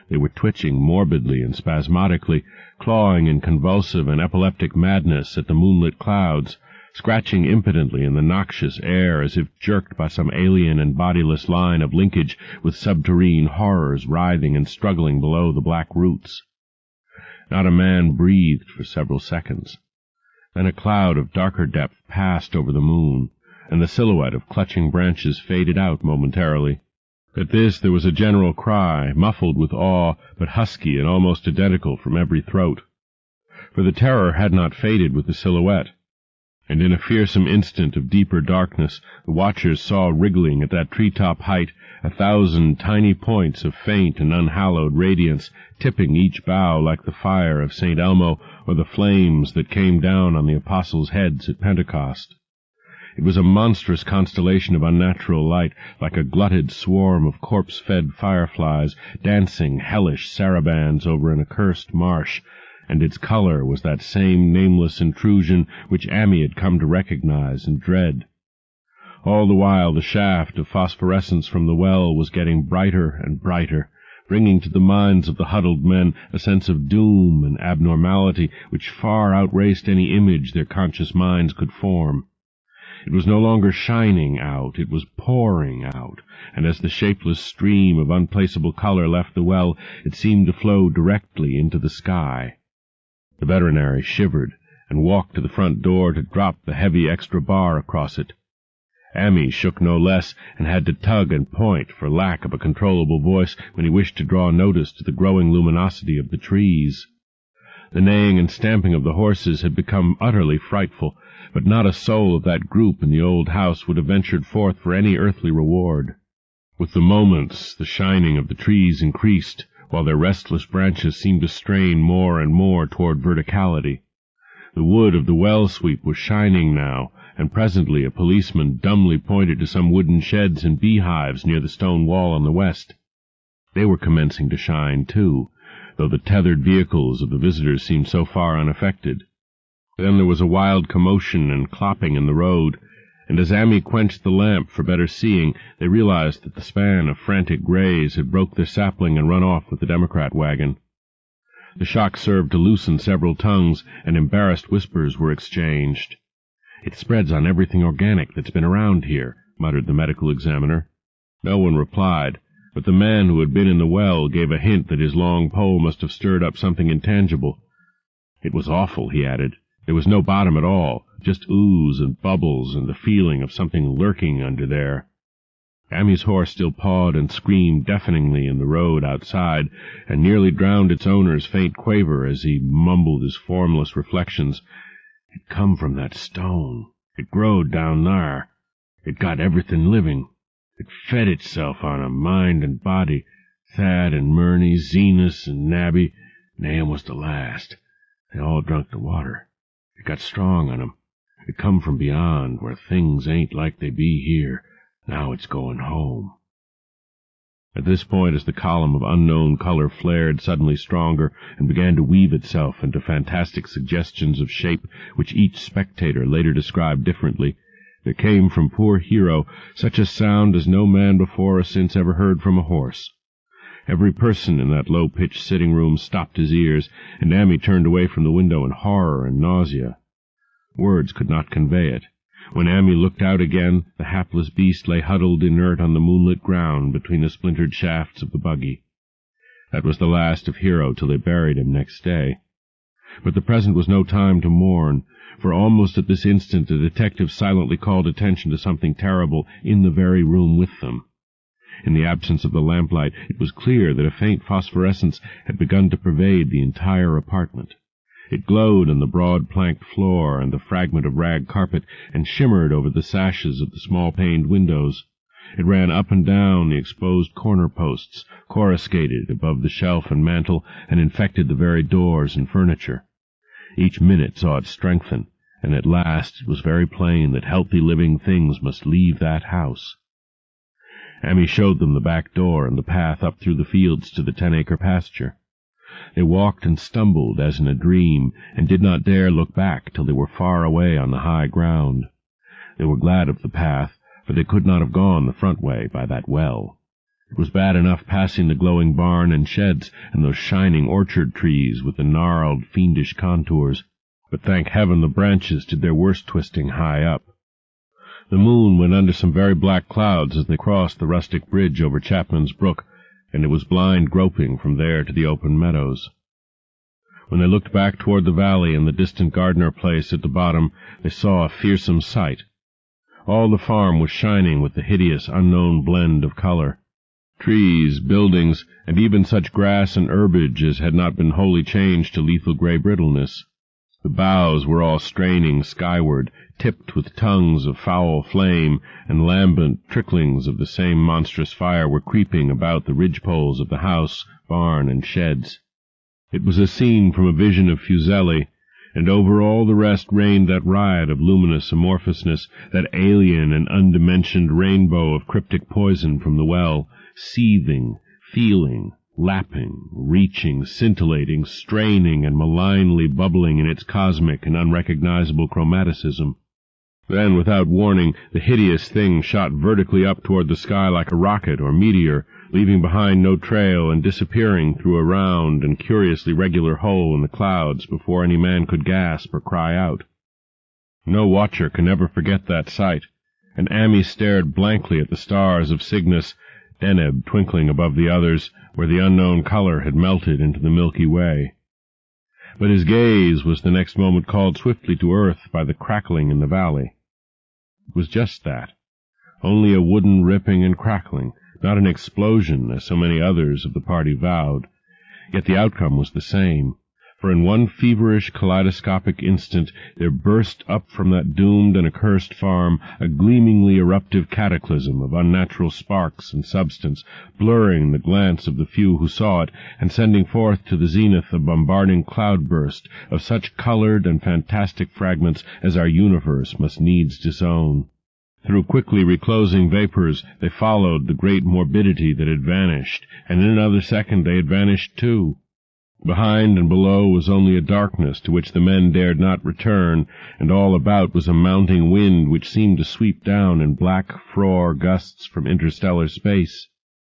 They were twitching morbidly and spasmodically, clawing in convulsive and epileptic madness at the moonlit clouds, scratching impotently in the noxious air as if jerked by some alien and bodiless line of linkage with subterrene horrors writhing and struggling below the black roots. Not a man breathed for several seconds. Then a cloud of darker depth passed over the moon, and the silhouette of clutching branches faded out momentarily. At this there was a general cry, muffled with awe, but husky and almost identical from every throat. For the terror had not faded with the silhouette, and in a fearsome instant of deeper darkness the watchers saw wriggling at that tree-top height 1,000 tiny points of faint and unhallowed radiance, tipping each bough like the fire of St. Elmo or the flames that came down on the apostles' heads at Pentecost. It was a monstrous constellation of unnatural light, like a glutted swarm of corpse-fed fireflies dancing hellish sarabands over an accursed marsh, and its color was that same nameless intrusion which Amy had come to recognize and dread. All the while the shaft of phosphorescence from the well was getting brighter and brighter, bringing to the minds of the huddled men a sense of doom and abnormality which far outraced any image their conscious minds could form. It was no longer shining out, it was pouring out, and as the shapeless stream of unplaceable color left the well, it seemed to flow directly into the sky. The veterinary shivered, and walked to the front door to drop the heavy extra bar across it. Amy shook no less, and had to tug and point for lack of a controllable voice when he wished to draw notice to the growing luminosity of the trees. The neighing and stamping of the horses had become utterly frightful, but not a soul of that group in the old house would have ventured forth for any earthly reward. With the moments the shining of the trees increased, while their restless branches seemed to strain more and more toward verticality. The wood of the well-sweep was shining now, and presently a policeman dumbly pointed to some wooden sheds and beehives near the stone wall on the west. They were commencing to shine, too, though the tethered vehicles of the visitors seemed so far unaffected. Then there was a wild commotion and clopping in the road, and as Amy quenched the lamp for better seeing, they realized that the span of frantic greys had broke their sapling and run off with the Democrat wagon. The shock served to loosen several tongues, and embarrassed whispers were exchanged. "It spreads on everything organic that's been around here," muttered the medical examiner. No one replied, but the man who had been in the well gave a hint that his long pole must have stirred up something intangible. "It was awful," he added. "There was no bottom at all, just ooze and bubbles and the feeling of something lurking under there." Amy's horse still pawed and screamed deafeningly in the road outside, and nearly drowned its owner's faint quaver as he mumbled his formless reflections. "It come from that stone. It growed down thar. It got everything living. It fed itself on 'em, mind and body. Thad and Murney, Zenas and Nabby. Nahum was the last. They all drunk the water. It got strong on 'em. It come from beyond, where things ain't like they be here. Now it's going home." At this point, as the column of unknown color flared suddenly stronger and began to weave itself into fantastic suggestions of shape which each spectator later described differently, there came from poor Hero such a sound as no man before or since ever heard from a horse. Every person in that low-pitched sitting-room stopped his ears, and Amy turned away from the window in horror and nausea. Words could not convey it. When Amy looked out again, the hapless beast lay huddled inert on the moonlit ground between the splintered shafts of the buggy. That was the last of Hero till they buried him next day. But the present was no time to mourn, for almost at this instant the detective silently called attention to something terrible in the very room with them. In the absence of the lamplight, it was clear that a faint phosphorescence had begun to pervade the entire apartment. It glowed on the broad planked floor and the fragment of rag carpet, and shimmered over the sashes of the small-paned windows. It ran up and down the exposed corner posts, coruscated above the shelf and mantel, and infected the very doors and furniture. Each minute saw it strengthen, and at last it was very plain that healthy living things must leave that house. Amy showed them the back door and the path up through the fields to the 10-acre pasture. They walked and stumbled as in a dream, and did not dare look back till they were far away on the high ground. They were glad of the path, for they could not have gone the front way by that well. It was bad enough passing the glowing barn and sheds, and those shining orchard trees with the gnarled, fiendish contours, but thank heaven the branches did their worst twisting high up. The moon went under some very black clouds as they crossed the rustic bridge over Chapman's Brook, and it was blind groping from there to the open meadows. When they looked back toward the valley and the distant Gardner place at the bottom, they saw a fearsome sight. All the farm was shining with the hideous, unknown blend of color. Trees, buildings, and even such grass and herbage as had not been wholly changed to lethal gray brittleness. The boughs were all straining skyward, tipped with tongues of foul flame, and lambent tricklings of the same monstrous fire were creeping about the ridgepoles of the house, barn, and sheds. It was a scene from a vision of Fuseli, and over all the rest reigned that riot of luminous amorphousness, that alien and undimensioned rainbow of cryptic poison from the well, seething, feeling, lapping, reaching, scintillating, straining, and malignly bubbling in its cosmic and unrecognizable chromaticism. Then, without warning, the hideous thing shot vertically up toward the sky like a rocket or meteor, leaving behind no trail and disappearing through a round and curiously regular hole in the clouds before any man could gasp or cry out. No watcher can ever forget that sight, and Amy stared blankly at the stars of Cygnus, Deneb twinkling above the others, where the unknown color had melted into the Milky Way. But his gaze was the next moment called swiftly to earth by the crackling in the valley. It was just that, only a wooden ripping and crackling, not an explosion, as so many others of the party vowed. Yet the outcome was the same, for in one feverish kaleidoscopic instant there burst up from that doomed and accursed farm a gleamingly eruptive cataclysm of unnatural sparks and substance, blurring the glance of the few who saw it, and sending forth to the zenith a bombarding cloudburst of such colored and fantastic fragments as our universe must needs disown. Through quickly reclosing vapors they followed the great morbidity that had vanished, and in another second they had vanished too. Behind and below was only a darkness to which the men dared not return, and all about was a mounting wind which seemed to sweep down in black frore gusts from interstellar space.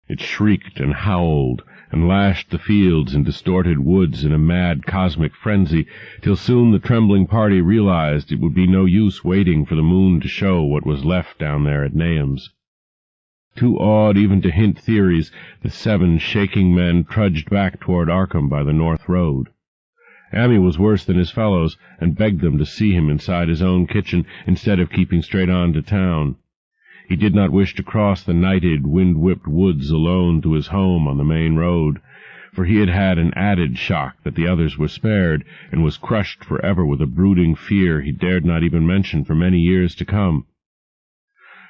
It shrieked and howled, and lashed the fields and distorted woods in a mad cosmic frenzy, till soon the trembling party realized it would be no use waiting for the moon to show what was left down there at Nahum's. Too awed even to hint theories, the 7 shaking men trudged back toward Arkham by the north road. Amy was worse than his fellows, and begged them to see him inside his own kitchen instead of keeping straight on to town. He did not wish to cross the nighted, wind-whipped woods alone to his home on the main road, for he had had an added shock that the others were spared, and was crushed forever with a brooding fear he dared not even mention for many years to come.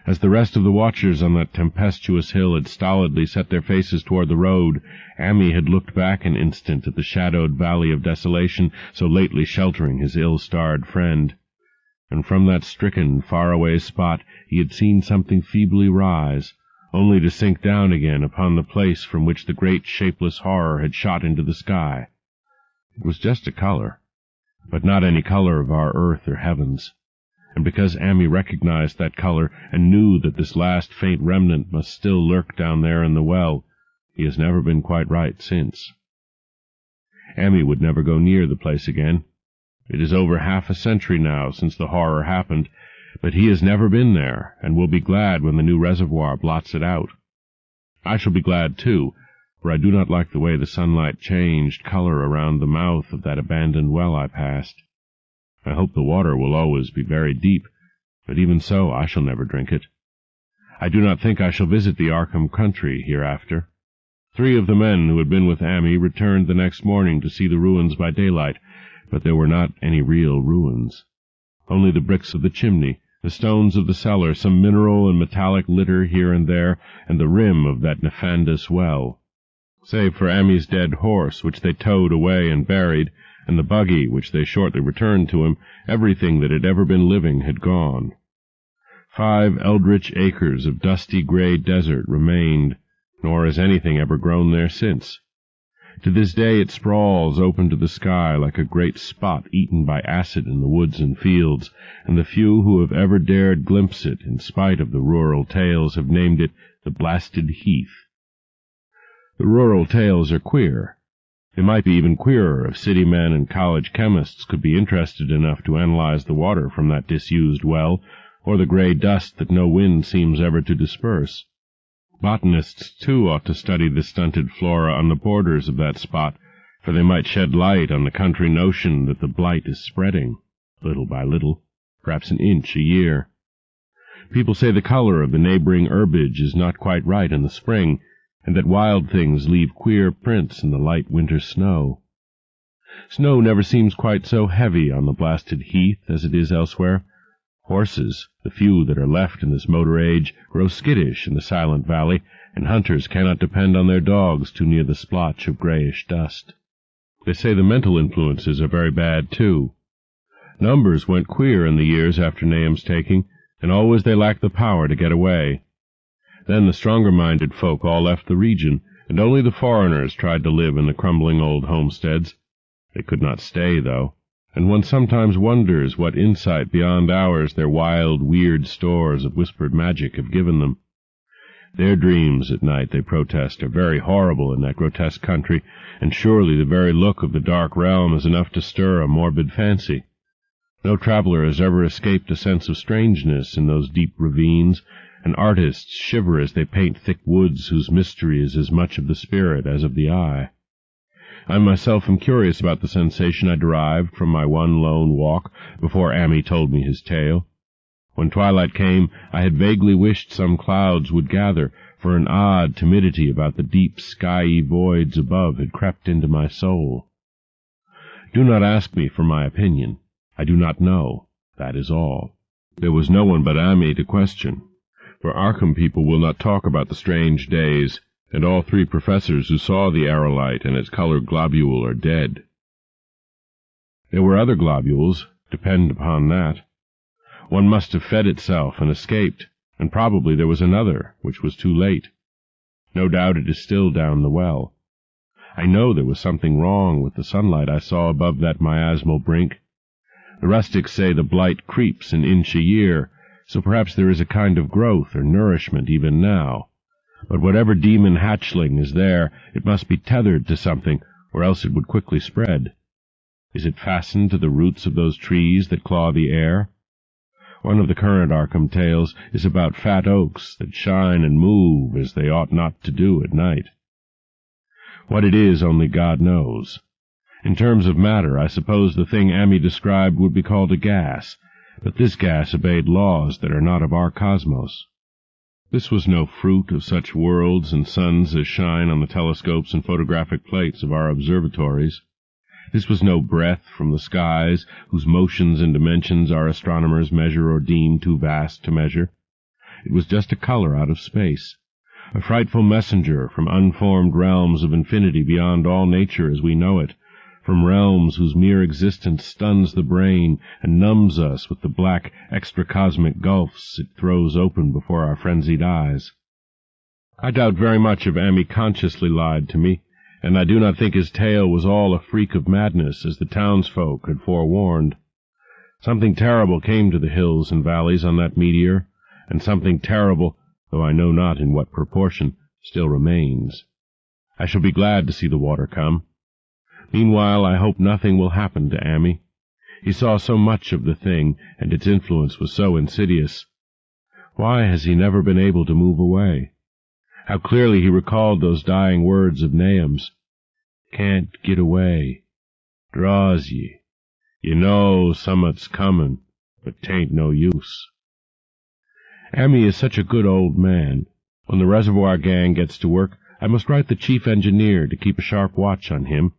As the rest of the watchers on that tempestuous hill had stolidly set their faces toward the road, Amy had looked back an instant at the shadowed valley of desolation so lately sheltering his ill-starred friend, and from that stricken, far-away spot he had seen something feebly rise, only to sink down again upon the place from which the great shapeless horror had shot into the sky. It was just a color, but not any color of our earth or heavens. And because Amy recognized that color and knew that this last faint remnant must still lurk down there in the well, he has never been quite right since. Amy would never go near the place again. It is over half a century now since the horror happened, but he has never been there, and will be glad when the new reservoir blots it out. I shall be glad, too, for I do not like the way the sunlight changed color around the mouth of that abandoned well I passed. I hope the water will always be very deep, but even so I shall never drink it. I do not think I shall visit the Arkham country hereafter. 3 of the men who had been with Amy returned the next morning to see the ruins by daylight, but there were not any real ruins. Only the bricks of the chimney, the stones of the cellar, some mineral and metallic litter here and there, and the rim of that nefandous well. Save for Amy's dead horse, which they towed away and buried, and the buggy which they shortly returned to him, everything that had ever been living had gone. 5 eldritch acres of dusty gray desert remained, nor has anything ever grown there since. To this day it sprawls open to the sky like a great spot eaten by acid in the woods and fields, and the few who have ever dared glimpse it, in spite of the rural tales, have named it the blasted heath. The rural tales are queer. They might be even queerer if city men and college chemists could be interested enough to analyze the water from that disused well, or the gray dust that no wind seems ever to disperse. Botanists, too, ought to study the stunted flora on the borders of that spot, for they might shed light on the country notion that the blight is spreading, little by little, perhaps an inch a year. People say the color of the neighboring herbage is not quite right in the spring, and that wild things leave queer prints in the light winter snow. Snow never seems quite so heavy on the blasted heath as it is elsewhere. Horses, the few that are left in this motor age, grow skittish in the silent valley, and hunters cannot depend on their dogs too near the splotch of grayish dust. They say the mental influences are very bad, too. Numbers went queer in the years after Nahum's taking, and always they lacked the power to get away. Then the stronger-minded folk all left the region, and only the foreigners tried to live in the crumbling old homesteads. They could not stay, though, and one sometimes wonders what insight beyond ours their wild, weird stores of whispered magic have given them. Their dreams at night, they protest, are very horrible in that grotesque country, and surely the very look of the dark realm is enough to stir a morbid fancy. No traveler has ever escaped a sense of strangeness in those deep ravines, and artists shiver as they paint thick woods whose mystery is as much of the spirit as of the eye. I myself am curious about the sensation I derived from my one lone walk before Ammi told me his tale. When twilight came, I had vaguely wished some clouds would gather, for an odd timidity about the deep, skyey voids above had crept into my soul. Do not ask me for my opinion. I do not know. That is all. There was no one but Ammi to question, for Arkham people will not talk about the strange days, and all 3 professors who saw the aerolite and its colored globule are dead. There were other globules, depend upon that. One must have fed itself and escaped, and probably there was another, which was too late. No doubt it is still down the well. I know there was something wrong with the sunlight I saw above that miasmal brink. The rustics say the blight creeps an inch a year, so perhaps there is a kind of growth or nourishment even now. But whatever demon hatchling is there, it must be tethered to something, or else it would quickly spread. Is it fastened to the roots of those trees that claw the air? One of the current Arkham tales is about fat oaks that shine and move as they ought not to do at night. What it is only God knows. In terms of matter, I suppose the thing Ammi described would be called a gas, but this gas obeyed laws that are not of our cosmos. This was no fruit of such worlds and suns as shine on the telescopes and photographic plates of our observatories. This was no breath from the skies, whose motions and dimensions our astronomers measure or deem too vast to measure. It was just a color out of space, a frightful messenger from unformed realms of infinity beyond all nature as we know it, from realms whose mere existence stuns the brain and numbs us with the black extracosmic gulfs it throws open before our frenzied eyes. I doubt very much if Ammi consciously lied to me, and I do not think his tale was all a freak of madness, as the townsfolk had forewarned. Something terrible came to the hills and valleys on that meteor, and something terrible, though I know not in what proportion, still remains. I shall be glad to see the water come. Meanwhile, I hope nothing will happen to Ammi. He saw so much of the thing, and its influence was so insidious. Why has he never been able to move away? How clearly he recalled those dying words of Nahum's. Can't get away. Draws ye. You know summat's comin', but 'tain't no use. Ammi is such a good old man. When the reservoir gang gets to work, I must write the chief engineer to keep a sharp watch on him.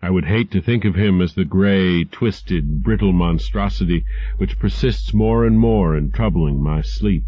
I would hate to think of him as the gray, twisted, brittle monstrosity which persists more and more in troubling my sleep.